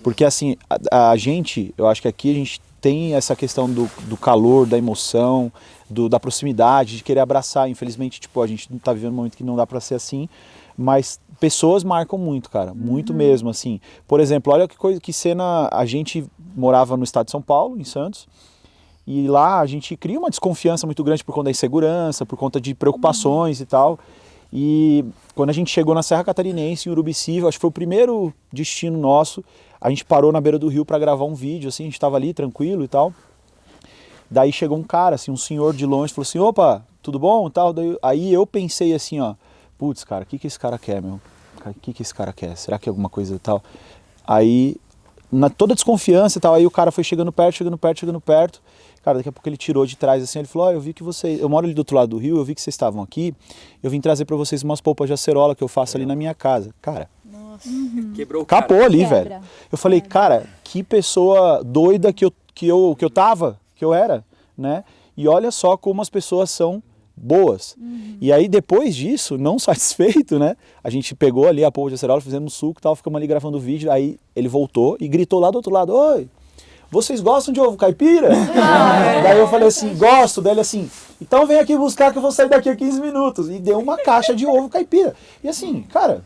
Porque assim, a gente, eu acho que aqui a gente tem essa questão do calor, da emoção, da proximidade, de querer abraçar. Infelizmente, tipo, a gente tá vivendo um momento que não dá para ser assim, mas pessoas marcam muito, cara, muito mesmo, assim. Por exemplo, olha que cena, a gente morava no estado de São Paulo, em Santos, e lá a gente cria uma desconfiança muito grande por conta da insegurança, por conta de preocupações e tal. E quando a gente chegou na Serra Catarinense, em Urubici, acho que foi o primeiro destino nosso, a gente parou na beira do rio para gravar um vídeo, assim, a gente estava ali tranquilo e tal. Daí chegou um cara, assim, um senhor de longe, falou assim, opa, tudo bom? E tal. Aí eu pensei assim, ó, putz, cara, o que esse cara quer, meu? O que esse cara quer? Será que é alguma coisa e tal? Aí, toda desconfiança e tal, aí o cara foi chegando perto. Cara, daqui a pouco ele tirou de trás assim, ele falou, eu vi que eu moro ali do outro lado do rio, eu vi que vocês estavam aqui, eu vim trazer pra vocês umas polpas de acerola que eu faço ali na minha casa. Cara, quebrou o cara. Capô ali, velho. Eu falei, cara, que pessoa doida que eu era, né? E olha só como as pessoas são boas. E aí depois disso, não satisfeito, né? A gente pegou ali a polpa de acerola, fizemos suco e tal, ficamos ali gravando o vídeo, aí ele voltou e gritou lá do outro lado, oi, vocês gostam de ovo caipira? Daí eu falei assim, gosto. Daí ele assim, então vem aqui buscar que eu vou sair daqui a 15 minutos. E deu uma caixa de ovo caipira. E assim, cara,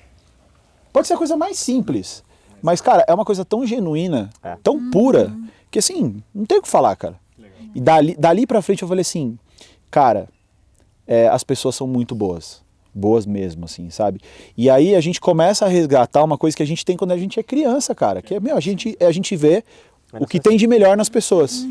pode ser a coisa mais simples, mas cara, é uma coisa tão genuína, tão pura, que assim, não tem o que falar, cara. E dali pra frente eu falei assim, cara, as pessoas são muito boas. Boas mesmo, assim, sabe? E aí a gente começa a resgatar uma coisa que a gente tem quando a gente é criança, cara. Que é, a gente vê o que tem de melhor nas pessoas.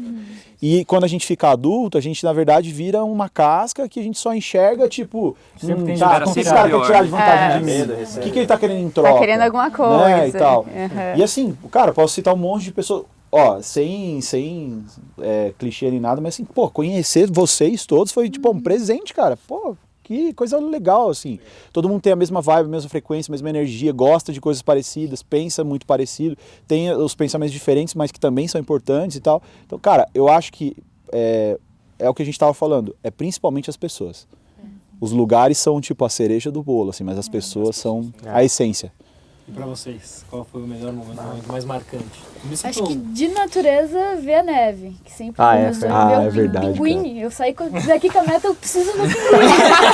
E quando a gente fica adulto, a gente na verdade vira uma casca que a gente só enxerga, tipo, o que esse cara quer tirar de vantagem de mim? O que ele tá querendo em troca? Tá querendo alguma coisa. Né? E tal. E assim, cara, posso citar um monte de pessoas, ó, sem clichê nem nada, mas assim, pô, conhecer vocês todos foi tipo um presente, cara. Pô, que coisa legal, assim. Todo mundo tem a mesma vibe, a mesma frequência, a mesma energia, gosta de coisas parecidas, pensa muito parecido, tem os pensamentos diferentes, mas que também são importantes e tal. Então, cara, eu acho que é o que a gente estava falando, é principalmente as pessoas. Os lugares são tipo a cereja do bolo, assim, mas as pessoas são a essência. E pra vocês, qual foi o melhor momento, o momento mais marcante? Acho que de natureza ver a neve, que sempre começou Ah, a é ver o verdade, pinguim. Eu saí daqui com a meta, eu preciso do pinguim.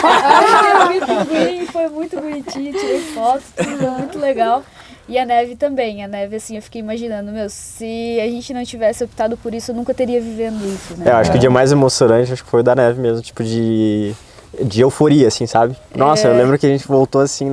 Aí eu vi o pinguim, foi muito bonitinho, tirei fotos, tudo muito legal. E a neve também, a neve assim, eu fiquei imaginando, se a gente não tivesse optado por isso, eu nunca teria vivendo isso, né? Eu acho que o dia mais emocionante acho que foi o da neve mesmo, tipo de euforia, assim, sabe? Nossa, eu lembro que a gente voltou assim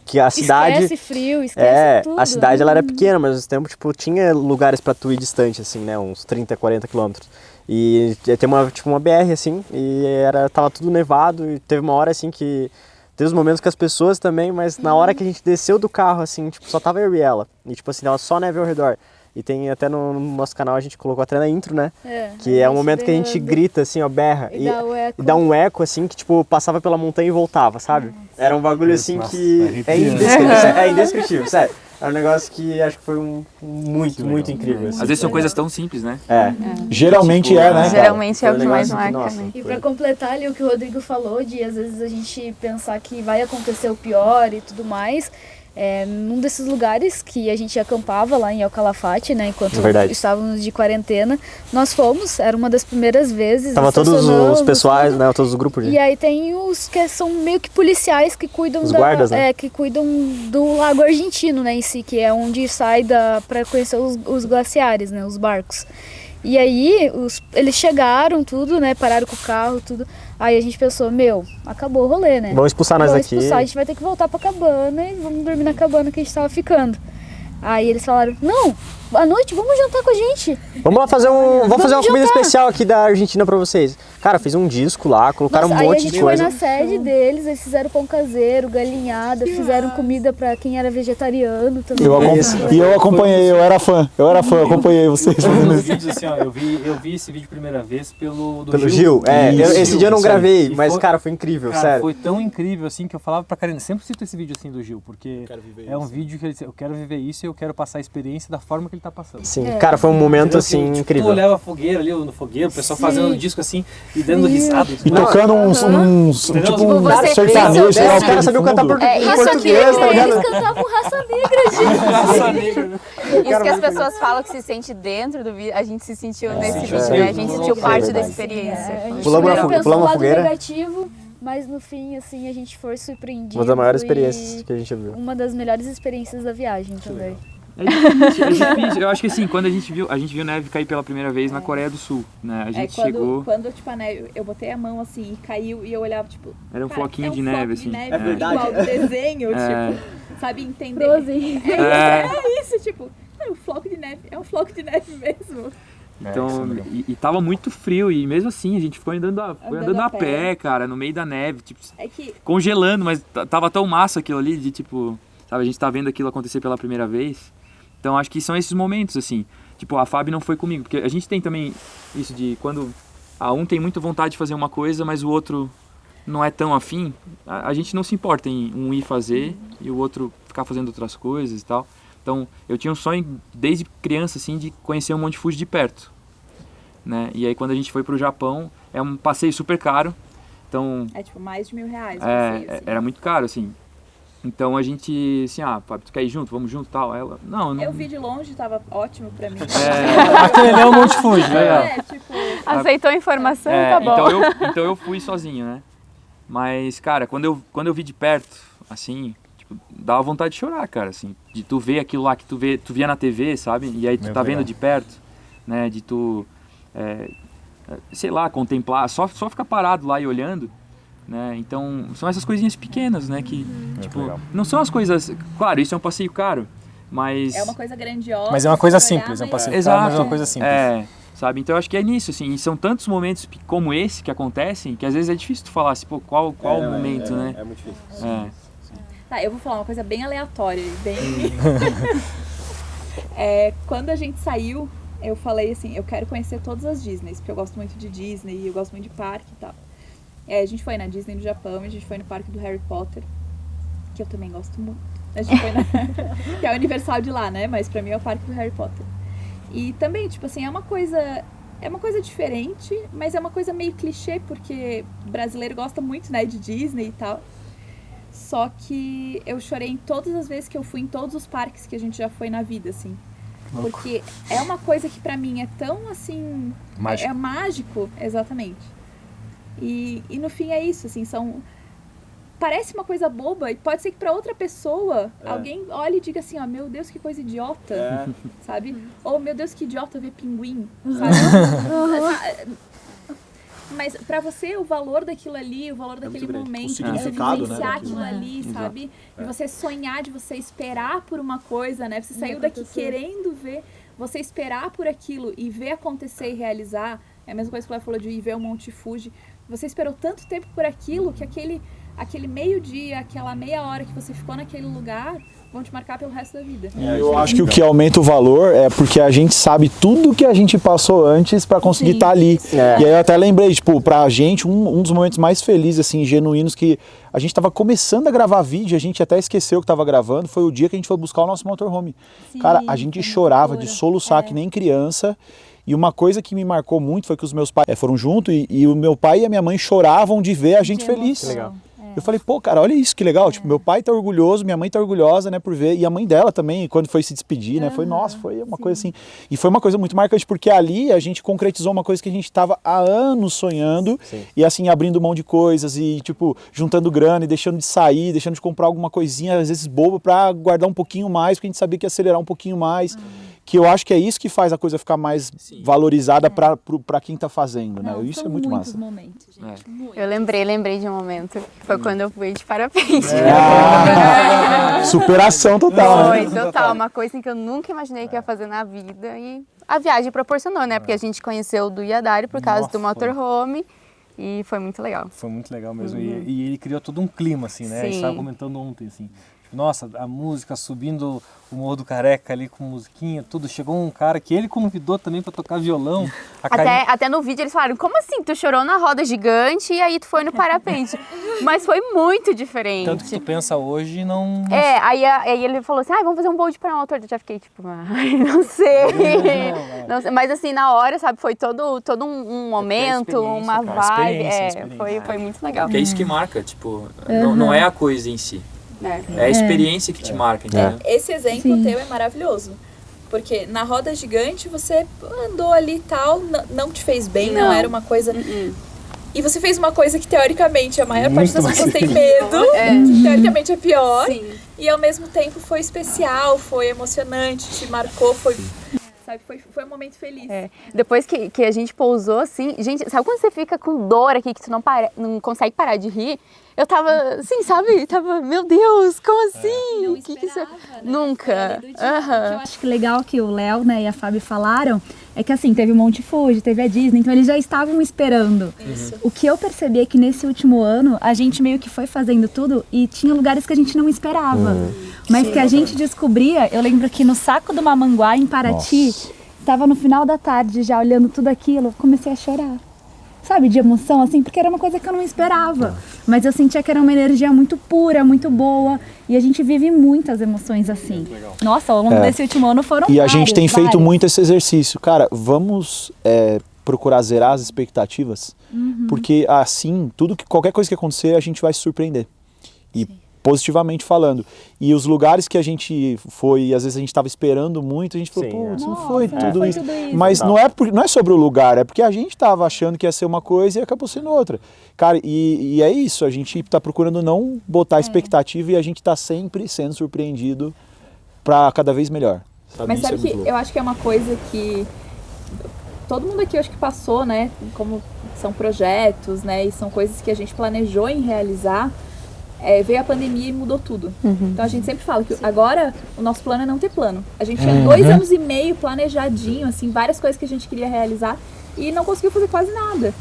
que a cidade... Esquece frio, esquece tudo. A cidade ela era pequena, mas ao mesmo tempo, tipo, tinha lugares pra tu ir distante, assim, né? Uns 30, 40 quilômetros. E tem uma BR, assim, e tava tudo nevado, e teve uma hora, assim, que... Teve os momentos com as pessoas também, mas na hora que a gente desceu do carro, assim, tipo, só tava eu e ela. E, tipo assim, tava só neve ao redor. E tem até no nosso canal, a gente colocou até na intro, né? Que é o momento que a gente grita, assim, ó, berra. E dá um eco, assim, que, tipo, passava pela montanha e voltava, sabe? Era um bagulho, assim, que é indescritível. É indescritível, sério. É um negócio que acho que foi muito incrível. Assim. Às vezes são coisas tão simples, né? Geralmente né, cara? Geralmente é o que mais marca, né? E pra completar ali o que o Rodrigo falou, de às vezes a gente pensar que vai acontecer o pior e tudo mais, num desses lugares que a gente acampava lá em El Calafate, né, enquanto estávamos de quarentena, nós fomos, era uma das primeiras vezes. Tava todos os pessoais, né, todos os grupos. E aí tem os que são meio que policiais que cuidam guardas, né? que cuidam do Lago Argentino, né, em si, que é onde sai para conhecer os glaciares, né, os barcos. E aí eles chegaram, tudo, né, pararam com o carro, tudo. Aí a gente pensou, acabou o rolê, né? Vão expulsar nós daqui. A gente vai ter que voltar pra cabana e vamos dormir na cabana que a gente tava ficando. Aí eles falaram, não, à noite vamos jantar com a gente. Vamos lá fazer uma comida especial aqui da Argentina pra vocês. Cara, fiz um disco lá, colocaram um monte de coisa. Aí a gente foi na sede deles, eles fizeram pão caseiro, galinhada, fizeram comida pra quem era vegetariano também. Eu acompanhei, eu era fã, eu acompanhei vocês fazendo isso. Vídeos, assim, ó, eu vi esse vídeo primeira vez pelo Gil. Esse dia eu não gravei, mas cara, foi incrível, sério. Foi tão incrível assim que eu falava pra Karina, sempre cito esse vídeo assim do Gil, porque é um vídeo que eu quero viver isso e eu quero passar a experiência da forma que ele tá passando. Sim, cara, foi um momento assim incrível. Tu olhava a fogueira ali no fogueiro, o pessoal fazendo disco assim e dando risada. E tocando uns tipo um sertanejo, sei lá, os caras sabiam cantar português, tá ligado? Eles cantavam Raça Negra, gente. Raça Negra. Isso que as pessoas falam que se sente dentro do vídeo, a gente se sentiu nesse vídeo, né? A gente sentiu parte da experiência. Pulamos uma fogueira. Negativo, mas no fim, assim, a gente foi surpreendido. Uma das maiores experiências que a gente viu. Uma das melhores experiências da viagem também. É difícil. Eu acho que assim, quando a gente viu neve cair pela primeira vez na Coreia do Sul, né? A gente chegou... Quando, tipo, a neve, eu botei a mão assim e caiu e eu olhava, tipo... Era um floquinho de neve, assim. É verdade. Igual do desenho, tipo, sabe, entender. É isso, tipo, um floco de neve, é um floco de neve mesmo. Então, e tava muito frio e mesmo assim a gente foi andando a pé, cara, no meio da neve, tipo, congelando, mas tava tão massa aquilo ali de tipo, sabe, a gente tá vendo aquilo acontecer pela primeira vez. Então acho que são esses momentos, assim, tipo, a Fábio não foi comigo, porque a gente tem também isso de quando um tem muita vontade de fazer uma coisa, mas o outro não é tão afim, a gente não se importa em um ir fazer e o outro ficar fazendo outras coisas e tal. Então, eu tinha um sonho desde criança, assim, de conhecer o Monte Fuji de perto, né? E aí, quando a gente foi pro Japão, é um passeio super caro, então... É, tipo, mais de R$1.000 o passeio, assim. Era muito caro, assim. Então, a gente, assim, Fábio, tu quer ir junto? Vamos junto, tal? Ela, não... Eu vi de longe, tava ótimo pra mim. Aquele é o Monte Fuji, legal. Tipo... Aceitou a informação, tá bom. Então, eu fui sozinho, né? Mas, cara, quando eu vi de perto, assim... dava vontade de chorar, cara, assim, de tu ver aquilo lá que tu via na TV, sabe, e aí tu tá vendo de perto, né, de tu, sei lá, contemplar, só ficar parado lá e olhando, né, então são essas coisinhas pequenas, né, que, tipo, não são as coisas, claro, isso é um passeio caro, mas... É uma coisa grandiosa. Mas é uma coisa simples, é um passeio caro, mas é uma coisa simples. Sabe, então eu acho que é nisso, assim, e são tantos momentos como esse que acontecem, que às vezes é difícil tu falar, assim, pô, qual o momento, né? É muito difícil. Tá, eu vou falar uma coisa bem aleatória, bem... Quando a gente saiu, eu falei assim, eu quero conhecer todas as Disneys, porque eu gosto muito de Disney, eu gosto muito de parque e tal. A gente foi na Disney no Japão, a gente foi no parque do Harry Potter, que eu também gosto muito. A gente foi que é o Universal de lá, né? Mas pra mim é o parque do Harry Potter. E também, tipo assim, é uma coisa diferente, mas é uma coisa meio clichê, porque o brasileiro gosta muito, né, de Disney e tal. Só que eu chorei em todas as vezes que eu fui em todos os parques que a gente já foi na vida, assim. Porque é uma coisa que pra mim é tão, assim... Mágico. É mágico, exatamente. E no fim é isso, assim, parece uma coisa boba e pode ser que pra outra pessoa alguém olhe e diga assim, ó, meu Deus, que coisa idiota, sabe? Ou, meu Deus, que idiota ver pinguim, sabe? Mas pra você, o valor daquilo ali, o valor daquele momento, de você vivenciar aquilo ali, sabe? De você sonhar, de você esperar por uma coisa, né? Você saiu daqui querendo ver, você esperar por aquilo e ver acontecer e realizar. É a mesma coisa que ela falou de ir ver o Monte Fuji. Você esperou tanto tempo por aquilo que aquele meio-dia, aquela meia hora que você ficou naquele lugar vão te marcar pelo resto da vida. Eu acho que o que aumenta o valor é porque a gente sabe tudo que a gente passou antes pra conseguir estar ali. E aí eu até lembrei, tipo, pra gente, um dos momentos mais felizes, assim, genuínos, que a gente tava começando a gravar vídeo, a gente até esqueceu que tava gravando, foi o dia que a gente foi buscar o nosso motorhome. Cara, a gente chorava de soluçar que nem criança. E uma coisa que me marcou muito foi que os meus pais foram juntos e o meu pai e a minha mãe choravam de ver a gente feliz. Que legal. Eu falei, pô, cara, olha isso, que legal. Tipo, meu pai tá orgulhoso, minha mãe tá orgulhosa, né, por ver. E a mãe dela também, quando foi se despedir, né, foi, nossa, foi uma coisa assim. E foi uma coisa muito marcante, porque ali a gente concretizou uma coisa que a gente tava há anos sonhando. E assim, abrindo mão de coisas e, tipo, juntando grana e deixando de sair, deixando de comprar alguma coisinha, às vezes boba, pra guardar um pouquinho mais, porque a gente sabia que ia acelerar um pouquinho mais. Que eu acho que é isso que faz a coisa ficar mais valorizada pra quem tá fazendo, né? Isso é muito massa. Momentos, gente. Eu lembrei de um momento, que foi quando eu fui de parapente. Superação total. Foi, total. Uma coisa que eu nunca imaginei que ia fazer na vida. E a viagem proporcionou, né? Porque a gente conheceu o Du Yadari por causa do motorhome. E foi muito legal. Foi muito legal mesmo. E ele criou todo um clima, assim, né? A gente estava comentando ontem, assim. Nossa, a música subindo o Morro do Careca ali com musiquinha, tudo. Chegou um cara que ele convidou também para tocar violão. Até no vídeo eles falaram, como assim? Tu chorou na roda gigante e aí tu foi no parapente. Mas foi muito diferente. Tanto que tu pensa hoje não... Aí ele falou assim, vamos fazer um bold para um autor. Eu já fiquei tipo, não sei. Não sei. Mas assim, na hora, sabe, foi todo um momento, uma vibe. Foi muito legal. Porque é isso que marca, tipo, não é a coisa em si. É a experiência que te marca, entendeu? Esse exemplo teu é maravilhoso. Porque na roda gigante você andou ali e tal, não te fez bem, não era uma coisa... E você fez uma coisa que teoricamente a maior parte das pessoas tem medo, que teoricamente é pior. E ao mesmo tempo foi especial, foi emocionante, te marcou, foi... Sabe, foi um momento feliz. Depois que a gente pousou, assim... Gente, sabe quando você fica com dor aqui, que tu não consegue parar de rir? Eu tava, assim, sabe? Tava, meu Deus, como assim? Não que isso é? né? Nunca. Que eu acho que legal que o Léo, né, e a Fábio falaram é que, assim, teve o Monte Fuji, teve a Disney, então eles já estavam esperando. Isso. O que eu percebi é que nesse último ano, a gente meio que foi fazendo tudo e tinha lugares que a gente não esperava. Mas que a gente descobria, eu lembro que no Saco do Mamanguá, em Paraty, tava no final da tarde já olhando tudo aquilo, comecei a chorar. Sabe, de emoção, assim, porque era uma coisa que eu não esperava. Mas eu sentia que era uma energia muito pura, muito boa. E a gente vive muitas emoções assim. Nossa, ao longo desse último ano foram E a gente tem feito muito esse exercício. Cara, vamos procurar zerar as expectativas. Porque assim, qualquer coisa que acontecer, a gente vai se surpreender. E positivamente falando. E os lugares que a gente foi, e às vezes a gente estava esperando muito, a gente falou, putz, não foi tudo isso. Mas não é sobre o lugar, é porque a gente estava achando que ia ser uma coisa e acabou sendo outra. Cara, e é isso, a gente está procurando não botar expectativa e a gente está sempre sendo surpreendido para cada vez melhor. Mas sabe que eu acho que é uma coisa que todo mundo aqui eu acho que passou, né? Como são projetos, né? E são coisas que a gente planejou em realizar. Veio a pandemia e mudou tudo. Então a gente sempre fala que agora o nosso plano é não ter plano. A gente tinha 2 anos e meio planejadinho, assim, várias coisas que a gente queria realizar e não conseguiu fazer quase nada.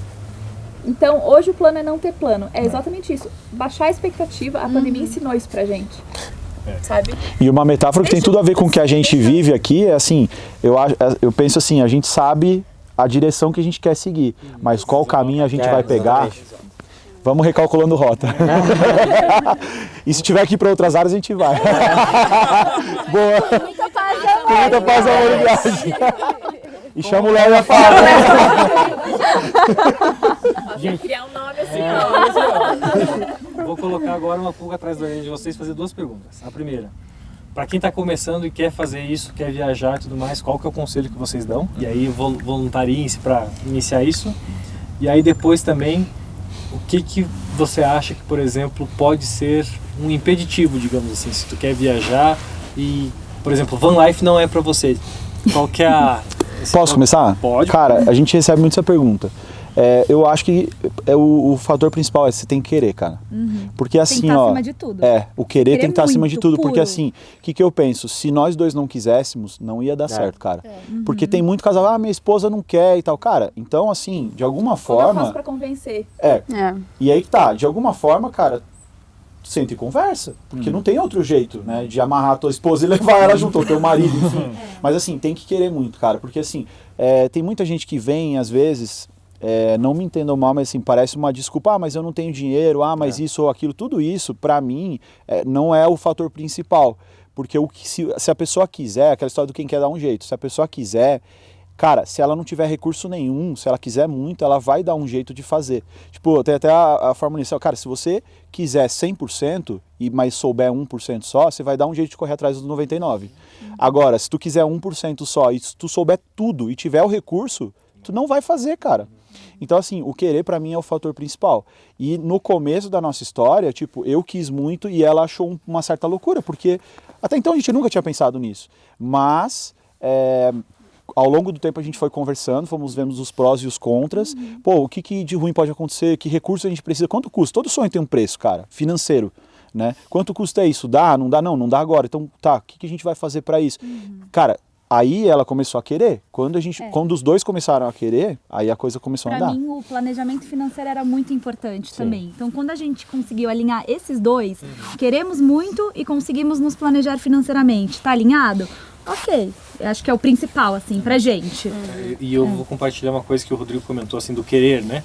Então hoje o plano é não ter plano. É exatamente isso. Baixar a expectativa, a pandemia ensinou isso pra gente. Sabe? E uma metáfora que tem tudo a ver com o que a gente vive aqui é assim, eu penso assim, a gente sabe a direção que a gente quer seguir, mas qual caminho a gente vai pegar... Vamos recalculando rota. E se tiver que ir para outras áreas, a gente vai. Boa. Muita paz, muita paz, amor e viagem. E chama o Léo e a Fábio. Gente, criar um nome assim, ó. vou colocar agora uma pulga atrás da orelha de vocês e fazer 2 perguntas. A primeira, para quem está começando e quer fazer isso, quer viajar e tudo mais, qual que é o conselho que vocês dão? E aí voluntariem-se para iniciar isso. E aí depois também, o que você acha que, por exemplo, pode ser um impeditivo, digamos assim, se tu quer viajar e, por exemplo, van life não é para você. Qual que é a... Posso começar? Pode. Cara, a gente recebe muito essa pergunta. Eu acho que o fator principal é você tem que querer, cara. Porque assim, tem que estar ó, acima de tudo. O querer tem que estar acima de muito, tudo, puro. porque assim, o que eu penso? Se nós dois não quiséssemos, não ia dar certo, cara. Porque tem muito casal, minha esposa não quer e tal, cara. Então assim, de alguma Como eu faço forma, pra convencer? e aí que tá, de alguma forma, cara, senta e conversa, porque não tem outro jeito, né, de amarrar a tua esposa e levar ela junto, ou teu marido, enfim. Mas assim, tem que querer muito, cara, porque assim, tem muita gente que vem, às vezes, não me entendam mal, mas assim, parece uma desculpa, mas eu não tenho dinheiro, mas isso ou aquilo, tudo isso, pra mim, não é o fator principal, porque se a pessoa quiser, aquela história do quem quer dar um jeito, se a pessoa quiser, cara, se ela não tiver recurso nenhum, se ela quiser muito, ela vai dar um jeito de fazer. Tipo, tem até a fórmula inicial, cara, se você quiser 100%, mas souber 1% só, você vai dar um jeito de correr atrás dos 99%. Agora, se tu quiser 1% só e se tu souber tudo e tiver o recurso, tu não vai fazer, cara. Então, assim, o querer pra mim é o fator principal. E no começo da nossa história, tipo, eu quis muito e ela achou uma certa loucura, porque até então a gente nunca tinha pensado nisso. Mas... ao longo do tempo a gente foi conversando, fomos vendo os prós e os contras. Pô, o que de ruim pode acontecer? Que recurso a gente precisa? Quanto custa? Todo sonho tem um preço, cara, financeiro, né? Quanto custa isso? Dá? Não dá? Não dá agora. Então, tá, o que a gente vai fazer para isso? Cara, aí ela começou a querer. Quando os dois começaram a querer, aí a coisa começou a andar. Pra mim, o planejamento financeiro era muito importante também. Então, quando a gente conseguiu alinhar esses dois, queremos muito e conseguimos nos planejar financeiramente. Tá alinhado? Ok, eu acho que é o principal, assim, pra gente. E eu vou compartilhar uma coisa que o Rodrigo comentou, assim, do querer, né?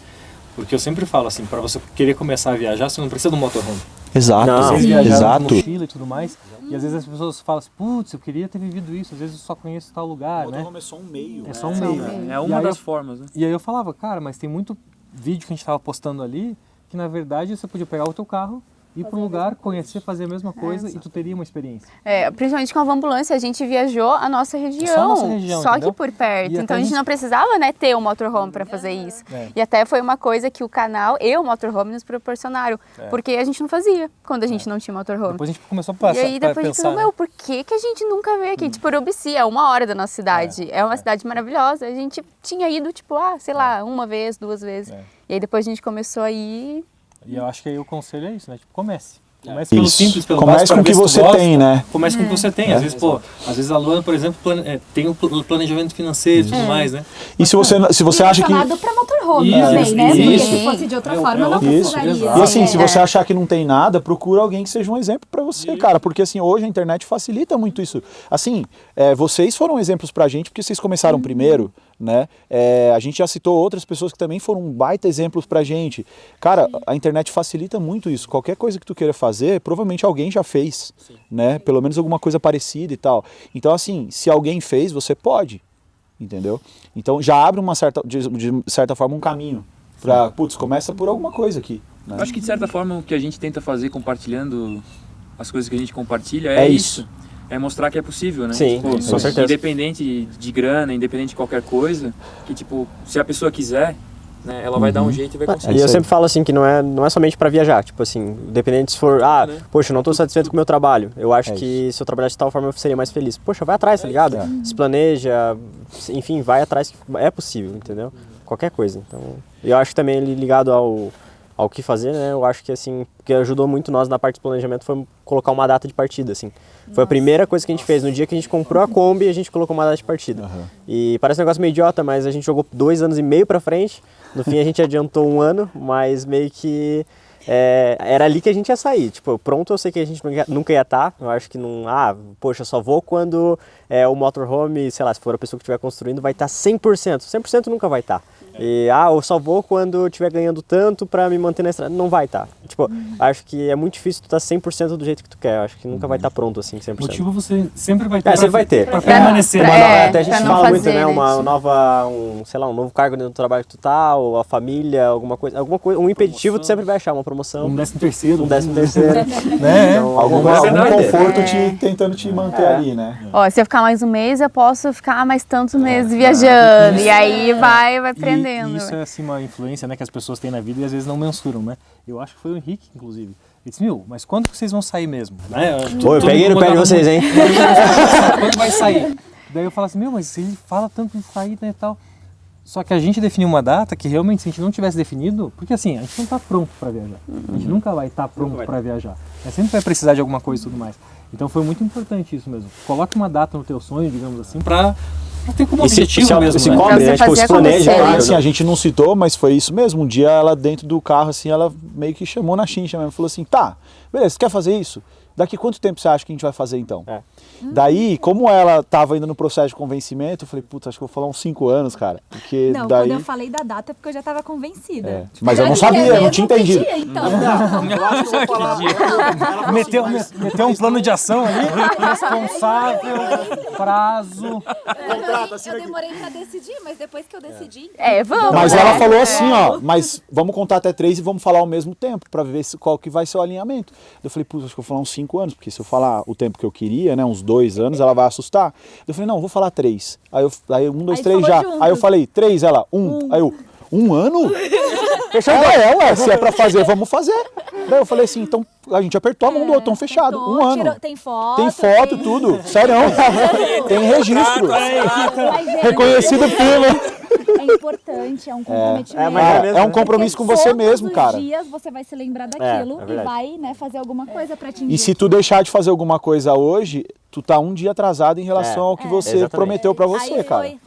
Porque eu sempre falo, assim, pra você querer começar a viajar, você não precisa de um motorhome. Exato, Vocês viajaram exato. com mochila e tudo mais, e às vezes as pessoas falam assim, putz, eu queria ter vivido isso, às vezes eu só conheço tal lugar, né? É só um meio. É só um meio. É uma das formas, né? E aí eu falava, cara, mas tem muito vídeo que a gente tava postando ali, que na verdade você podia pegar o teu carro, ir para um lugar, conhecer, fazer a mesma coisa e tu teria uma experiência. Principalmente com a ambulância, a gente viajou a nossa região, só a nossa região, só entendeu? que por perto. E Então a gente não precisava, né, ter um motorhome para fazer isso. E até foi uma coisa que o canal e o motorhome nos proporcionaram, porque a gente não fazia quando a gente não tinha motorhome. Depois a gente começou a passar, e aí depois a gente pensou, meu, por que a gente nunca veio aqui? Tipo, Urubici é 1 hora da nossa cidade, é uma cidade maravilhosa. A gente tinha ido, tipo, sei lá, 1 vez, 2 vezes. E aí depois a gente começou a ir... E eu acho que aí o conselho é isso, né? Tipo, comece. Comece pelo simples, pelo Comece básico, com o que você tem, né? Comece com o que você tem. Às vezes, às vezes a Luana, por exemplo, tem um planejamento financeiro e tudo mais, né? E se você acha que... Falado pra motorhome Isso, também, né? Porque isso. se fosse de outra forma, não precisaria. exato. E assim, se você achar que não tem nada, procura alguém que seja um exemplo pra você, cara. Porque assim, hoje a internet facilita muito isso. Assim, vocês foram exemplos pra gente porque vocês começaram primeiro, né? A gente já citou outras pessoas que também foram baita exemplos pra gente. Cara, a internet facilita muito isso. Qualquer coisa que tu queira fazer, provavelmente alguém já fez, né? Pelo menos alguma coisa parecida e tal. Então assim, se alguém fez, você pode, entendeu? Então já abre de certa forma um caminho pra, começa por alguma coisa aqui, né? Acho que de certa forma o que a gente tenta fazer compartilhando as coisas que a gente compartilha É isso. É mostrar que é possível, né? Sim, com certeza. Independente de grana, independente de qualquer coisa, que tipo, se a pessoa quiser, né, ela vai dar um jeito e vai conseguir. E eu sempre falo assim que não é somente para viajar, tipo assim, independente se for, poxa, eu não tô satisfeito com o meu trabalho. Eu acho que se eu trabalhasse de tal forma eu seria mais feliz. Poxa, vai atrás, tá ligado? Se planeja, enfim, vai atrás, que é possível, entendeu? Qualquer coisa. Então, eu acho que também ligado ao que fazer, né? Eu acho que assim, o que ajudou muito nós na parte de planejamento foi colocar uma data de partida, assim. Foi a primeira coisa que a gente fez. No dia que a gente comprou a Kombi, a gente colocou uma data de partida. E parece um negócio meio idiota, mas a gente jogou 2 anos e meio pra frente. No fim a gente adiantou 1 ano, mas meio que era ali que a gente ia sair. Tipo, pronto, eu sei que a gente nunca ia estar. Eu acho que não... poxa, só vou quando o motorhome, sei lá, se for a pessoa que estiver construindo, vai estar 100%. 100% nunca vai estar. E, eu só vou quando eu estiver ganhando tanto pra me manter na estrada. Não vai estar. Tipo, acho que é muito difícil tu estar 100% do jeito que tu quer. Acho que nunca vai estar pronto assim, 100%. Motivo você sempre vai ter. Sempre vai ter. Pra permanecer. Até a gente fala muito, né? Um novo cargo dentro do trabalho que tu tá, ou a família, alguma coisa, um impeditivo tu sempre vai achar, uma promoção. Um 13º. Um 13º. Né? Então, algum conforto tentando te manter ali, né? Ó, se eu ficar mais um mês, eu posso ficar mais tantos meses viajando. E aí vai prendendo. E isso é assim uma influência, né, que as pessoas têm na vida e às vezes não mensuram, né? Eu acho que foi o Henrique, inclusive. Ele disse, mas quando que vocês vão sair mesmo? Né? Eu peguei no pé de vocês, hein? Quando vai sair? Daí eu falo assim, mas ele fala tanto de sair, né, e tal. Só que a gente definiu uma data que realmente, se a gente não tivesse definido, porque assim, a gente não está pronto para viajar. A gente nunca vai estar pronto para viajar. A gente sempre vai precisar de alguma coisa e tudo mais. Então foi muito importante isso mesmo. Coloque uma data no teu sonho, digamos assim, para ter como objetivo mesmo. Se cobre, né? Tipo, se planeja. Assim, a gente não citou, mas foi isso mesmo. Um dia ela dentro do carro, assim, ela meio que chamou na chincha mesmo. Falou assim, tá, beleza, você quer fazer isso? Daqui quanto tempo você acha que a gente vai fazer então? Daí, como ela tava ainda no processo de convencimento, eu falei, puta, acho que eu vou falar uns 5 anos, cara. Porque não, daí... quando eu falei da data é porque eu já tava convencida. Mas eu não sabia, eu não tinha entendido. Então. Meteu um plano de ação ali, responsável, prazo. Eu demorei pra decidir, mas depois que eu decidi... vamos. Mas ela falou assim, mas vamos contar até 3 e vamos falar ao mesmo tempo, pra ver qual que vai ser o alinhamento. Eu falei, puta, acho que eu vou falar uns 5 anos, porque se eu falar o tempo que eu queria, né, uns 2 anos, ela vai assustar. Eu falei, não, eu vou falar 3. Aí 1, 2, 3 já. Junto. Aí eu falei, 3, ela, 1. Aí eu, 1 ano? Se é pra fazer, vamos fazer. Daí eu falei assim, então a gente apertou a mão do outro, fechado. 1 ano. Tem foto. Tem foto, tudo. Sério. Tem registro. Reconhecido pelo... É importante, é um comprometimento. É um compromisso com você mesmo, cara. Todos os dias você vai se lembrar daquilo e vai, né, fazer alguma coisa pra atingir. E se tu deixar de fazer alguma coisa hoje, tu tá um dia atrasado em relação ao que você prometeu pra você, aí cara. foi,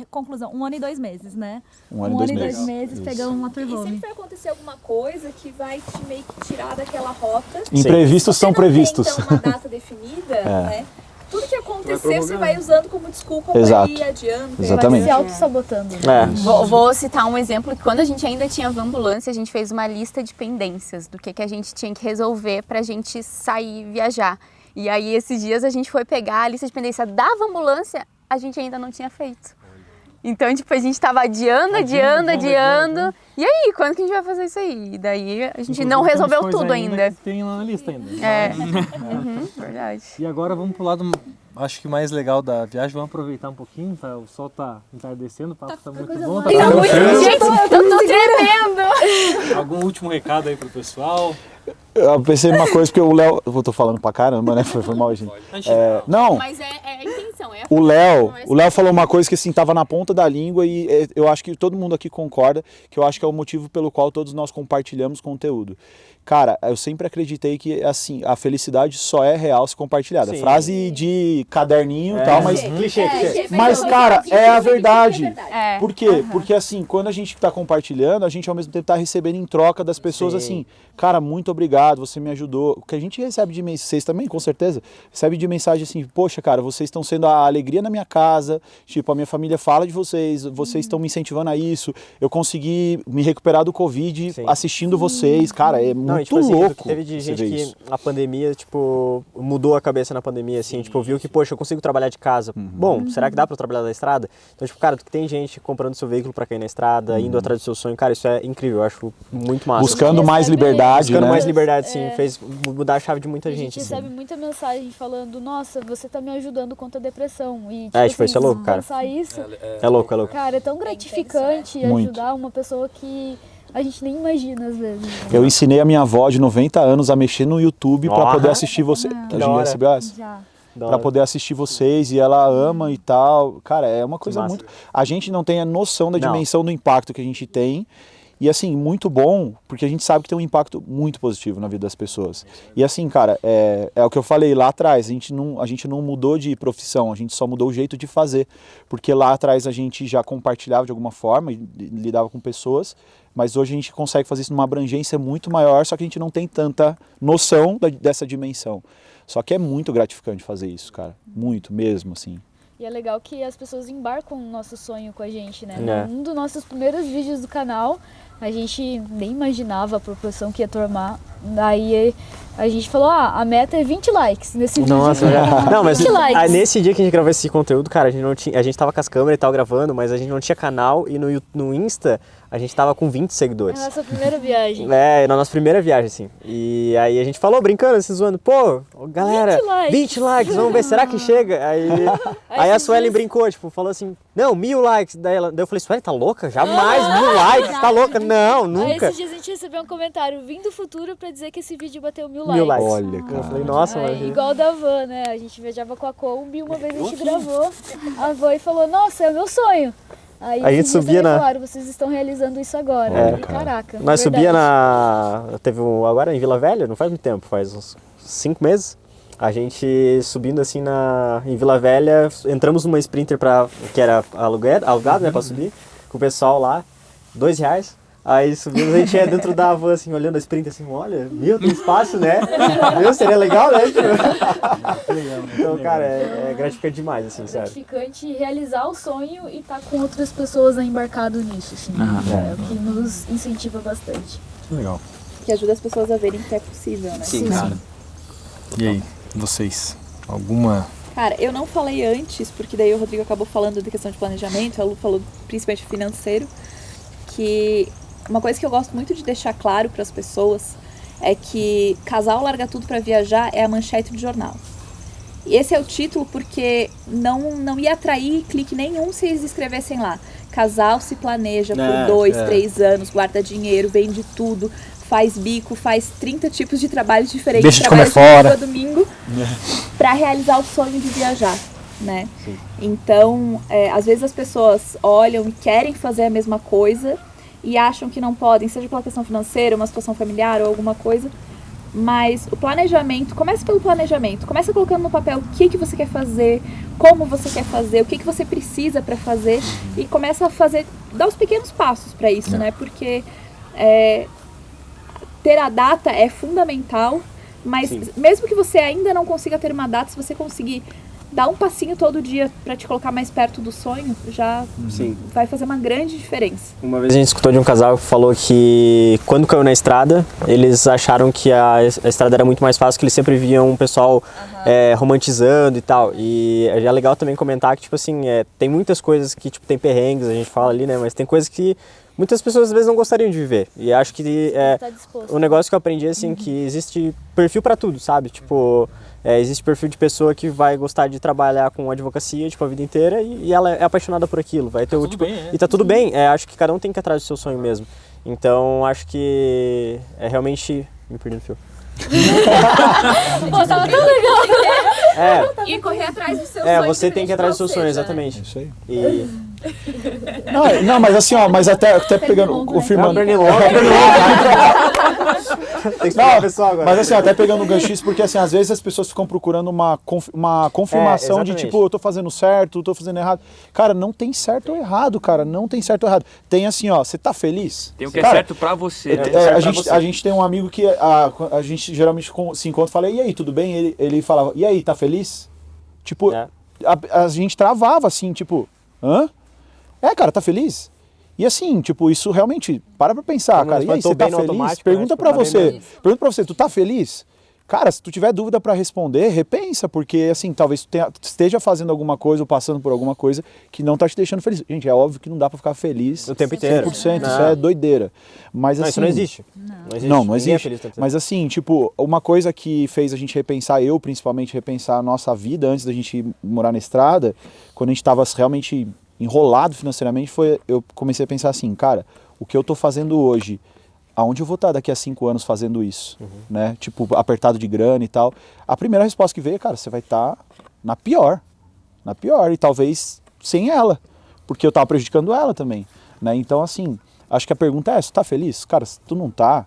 conclusão, 1 ano e 2 meses, né? 1 ano e 2 meses pegando um motorhome. E sempre vai acontecer alguma coisa que vai te meio que tirar daquela rota. Imprevistos são previstos. Você não tem, então, uma data definida, né? Tudo que acontecer você vai usando como desculpa para ir adiante. Exatamente. Vai se auto-sabotando. Vou citar um exemplo que quando a gente ainda tinha Vanbulância, a gente fez uma lista de pendências do que a gente tinha que resolver pra gente sair viajar. E aí esses dias a gente foi pegar a lista de pendência da Vanbulância, a gente ainda não tinha feito. Então, tipo, a gente tava adiando. E aí, quando que a gente vai fazer isso aí? E daí a gente não resolveu tudo ainda. Tem lá na lista ainda. Verdade. E agora vamos pro lado, acho que mais legal da viagem. Vamos aproveitar um pouquinho, tá? O sol tá entardecendo, o papo tá muito bom. Gente, eu tô tremendo! Algum último recado aí pro pessoal? Eu pensei numa coisa, porque o Léo... Eu tô falando pra caramba, né? Foi mal, gente. Não. Mas é a intenção, O Léo falou uma coisa que assim, tava na ponta da língua e eu acho que todo mundo aqui concorda, que eu acho que é o motivo pelo qual todos nós compartilhamos conteúdo. Cara, eu sempre acreditei que assim, a felicidade só é real se compartilhada. Sim. Frase de caderninho e tal, mas... Clichê. Mas, cara, é a verdade. É. Por quê? Porque assim, quando a gente tá compartilhando, a gente ao mesmo tempo tá recebendo em troca das pessoas assim, cara, muito obrigado, você me ajudou. O que a gente recebe de mensagem, vocês também, com certeza, recebe de mensagem assim, poxa, cara, vocês estão sendo a alegria na minha casa, tipo, a minha família fala de vocês, vocês estão me incentivando a isso, eu consegui me recuperar do Covid assistindo vocês, cara, é muito tipo assim, louco. Teve de gente que a pandemia, tipo, mudou a cabeça na pandemia, assim, tipo, viu que, poxa, eu consigo trabalhar de casa. Bom, será que dá pra eu trabalhar na estrada? Então, tipo, cara, tem gente comprando seu veículo pra cair na estrada, indo atrás do seu sonho, cara, isso é incrível, eu acho muito massa. Buscando mais liberdade, Buscando né? mais liberdade, sim, fez mudar a chave de muita A gente gente. recebe muita mensagem falando, nossa, você tá me ajudando contra a depressão. E, tipo, isso é louco, cara. Pensar isso, É louco, é louco. cara, é tão gratificante ajudar uma pessoa que a gente nem imagina às vezes. Eu ensinei a minha avó de 90 anos a mexer no YouTube pra poder assistir você. A gente recebeu essa? Já. Pra poder assistir vocês e ela ama e tal. Cara, é uma coisa muito... A gente não tem a noção da dimensão do impacto que a gente tem. E assim, muito bom, porque a gente sabe que tem um impacto muito positivo na vida das pessoas. E assim, cara, é o que eu falei lá atrás, a gente não mudou de profissão, a gente só mudou o jeito de fazer. Porque lá atrás a gente já compartilhava de alguma forma, lidava com pessoas, mas hoje a gente consegue fazer isso numa abrangência muito maior, só que a gente não tem tanta noção dessa dimensão. Só que é muito gratificante fazer isso, cara. Muito mesmo, assim. E é legal que as pessoas embarcam no nosso sonho com a gente, né? É. Um dos nossos primeiros vídeos do canal, a gente nem imaginava a proporção que ia tomar. Daí a gente falou, a meta é 20 likes nesse vídeo. Nossa, não, mas 20 likes. nesse dia que a gente gravou esse conteúdo, cara, a gente tava com as câmeras e tal gravando, mas a gente não tinha canal e no Insta a gente tava com 20 É seguidores. a nossa primeira viagem. Na nossa primeira viagem, assim. E aí a gente falou, brincando, se zoando, pô, galera, 20 likes, vamos ver, será que chega? Aí a Suelen brincou, tipo, falou assim, não, 1000 likes. Daí eu falei, Suelen, tá louca? Jamais 1000 likes, tá louca? Não, Aí nunca. esses dias a gente recebeu um comentário vindo do futuro pra dizer que esse vídeo bateu 1000 1000 likes. likes. Olha, cara. Eu falei, nossa, Aí, mano. igual da van, né? A gente viajava com a Kombi, uma vez a gente gravou a van e falou, nossa, é o meu sonho. Aí A gente esses dias subia também na- falaram, vocês estão realizando isso agora. É, E, caraca, Nós verdade. subia teve agora em Vila Velha, não faz muito tempo, faz uns 5 meses. A gente subindo assim em Vila Velha, entramos numa Sprinter que era alugado, né, pra subir, com o pessoal lá, R$2. Aí subimos, a gente ia dentro da van, assim, olhando a Sprinter, assim, olha, tem espaço, né? Seria legal, né? Então, cara, é gratificante demais, assim, É sério. gratificante realizar o sonho e estar com outras pessoas embarcado nisso, assim. É o que nos incentiva bastante. Legal. Que ajuda as pessoas a verem que é possível, né? Sim, cara. E aí, vocês? Alguma... Cara, eu não falei antes, porque daí o Rodrigo acabou falando da questão de planejamento, a Lu falou principalmente financeiro, que uma coisa que eu gosto muito de deixar claro para as pessoas é que casal larga tudo para viajar é a manchete do jornal. E esse é o título porque não ia atrair clique nenhum se eles escrevessem lá. Casal se planeja por 2, 3 anos, guarda dinheiro, vende tudo, faz bico, faz 30 tipos de trabalhos diferentes, Deixa de comer trabalha fora. de domingo para realizar o sonho de viajar, né? Então, às vezes as pessoas olham e querem fazer a mesma coisa e acham que não podem, seja pela questão financeira, uma situação familiar ou alguma coisa, mas o planejamento, começa pelo planejamento, começa colocando no papel o que você quer fazer, como você quer fazer, o que você precisa para fazer e começa a fazer, dar os pequenos passos para isso, né? Porque ter a data é fundamental, mas mesmo que você ainda não consiga ter uma data, se você conseguir dar um passinho todo dia para te colocar mais perto do sonho, já vai fazer uma grande diferença. Uma vez a gente escutou de um casal que falou que quando caiu na estrada, eles acharam que a estrada era muito mais fácil, que eles sempre viam um pessoal romantizando e tal. E é legal também comentar que, tipo assim, tem muitas coisas que, tipo, tem perrengues, a gente fala ali, né? Mas tem coisas que muitas pessoas às vezes não gostariam de viver. E acho que o negócio que eu aprendi, assim, que existe perfil pra tudo, sabe? Tipo, existe perfil de pessoa que vai gostar de trabalhar com advocacia, tipo, a vida inteira e ela é apaixonada por aquilo. Vai ter e tá tudo bem. Acho que cada um tem que ir atrás do seu sonho mesmo. Então, acho que é realmente... Me perdi no fio. Pô, tava tão legal! E correr atrás do seu sonho. Você tem que ir atrás do seu sonho, exatamente. Isso aí. E... Não, mas assim, ó, mas até pegando, confirmando. Tem que explicar pro pessoal agora. Mas assim, até pegando um gancho isso, porque assim, às vezes as pessoas ficam procurando uma confirmação de exatamente. tipo, eu tô fazendo certo, eu tô fazendo errado. Cara, não tem certo ou errado, cara, não tem certo ou errado. Tem assim, ó, você tá feliz? Tem o que é Cara, certo pra você. né? a gente tem um amigo que a gente geralmente se encontra e fala, e aí, tudo bem? Ele falava, e aí, tá feliz? Tipo, a gente travava assim, tipo, hã? Cara, tá feliz? E assim, tipo, isso realmente, para pra pensar, cara, e aí, você tá feliz? Pergunta pra você, tu tá feliz? Cara, se tu tiver dúvida pra responder, repensa, porque assim, talvez tu esteja fazendo alguma coisa ou passando por alguma coisa que não tá te deixando feliz. Gente, é óbvio que não dá pra ficar feliz o tempo inteiro. 100%, isso é doideira. Mas assim, isso não existe. Não Ninguém é existe. feliz o tempo inteiro. Mas assim, tipo, uma coisa que fez a gente repensar, eu principalmente repensar a nossa vida antes da gente morar na estrada, quando a gente tava realmente enrolado financeiramente, eu comecei a pensar assim, cara, o que eu tô fazendo hoje, aonde eu vou estar daqui a 5 anos fazendo isso, né? Tipo, apertado de grana e tal. A primeira resposta que veio, cara, você vai estar na pior, e talvez sem ela, porque eu tava prejudicando ela também, né? Então, assim, acho que a pergunta é, você tá feliz? Cara, se tu não tá,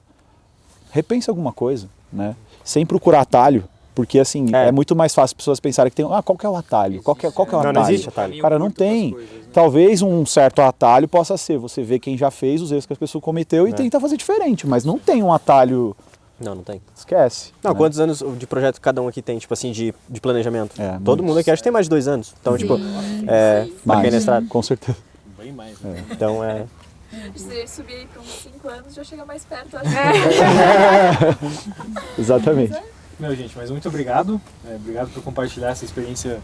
repensa alguma coisa, né? Sem procurar atalho, porque assim, é muito mais fácil as pessoas pensarem que tem, qual que é o atalho? Qual que é o atalho? Não existe atalho. Cara, não tem. Talvez um certo atalho possa ser você ver quem já fez os erros que a pessoa cometeu e tentar fazer diferente, mas não tem um atalho Não tem. Esquece. Não, né? quantos anos de projeto cada um aqui tem, tipo assim, de planejamento? Todo muitos. mundo aqui acho que tem mais de 2 anos. Então, tipo, pra quem é na estrada. Com certeza. Bem mais, né? Então, Se subir aí para uns 5 anos, já chega mais perto. Exatamente. Meu, gente, mas muito obrigado. Obrigado por compartilhar essa experiência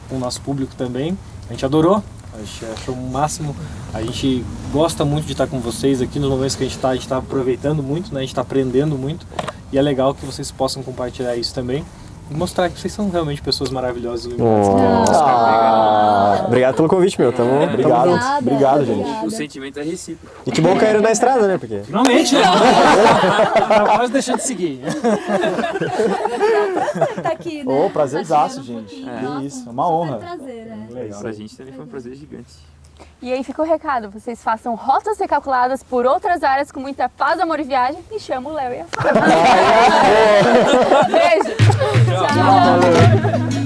com o nosso público também. A gente adorou, a gente achou o máximo. A gente gosta muito de estar com vocês aqui nos momentos que a gente tá aproveitando muito, né? A gente está aprendendo muito. E é legal que vocês possam compartilhar isso também. E mostrar que vocês são realmente pessoas maravilhosas e iluminadas. Obrigado pelo convite, meu. Obrigado, gente. O sentimento é recíproco. E que bom caíram na estrada, né? Porque... Finalmente, né? Quase deixando de seguir. Tá aqui, né? Prazerzaço, gente. Que isso, é uma honra. Prazer, né? Pra gente também foi um prazer gigante. E aí fica o recado, vocês façam rotas recalculadas por outras áreas com muita paz, amor e viagem e chama o Léo e a Fábio. Beijo! Tchau!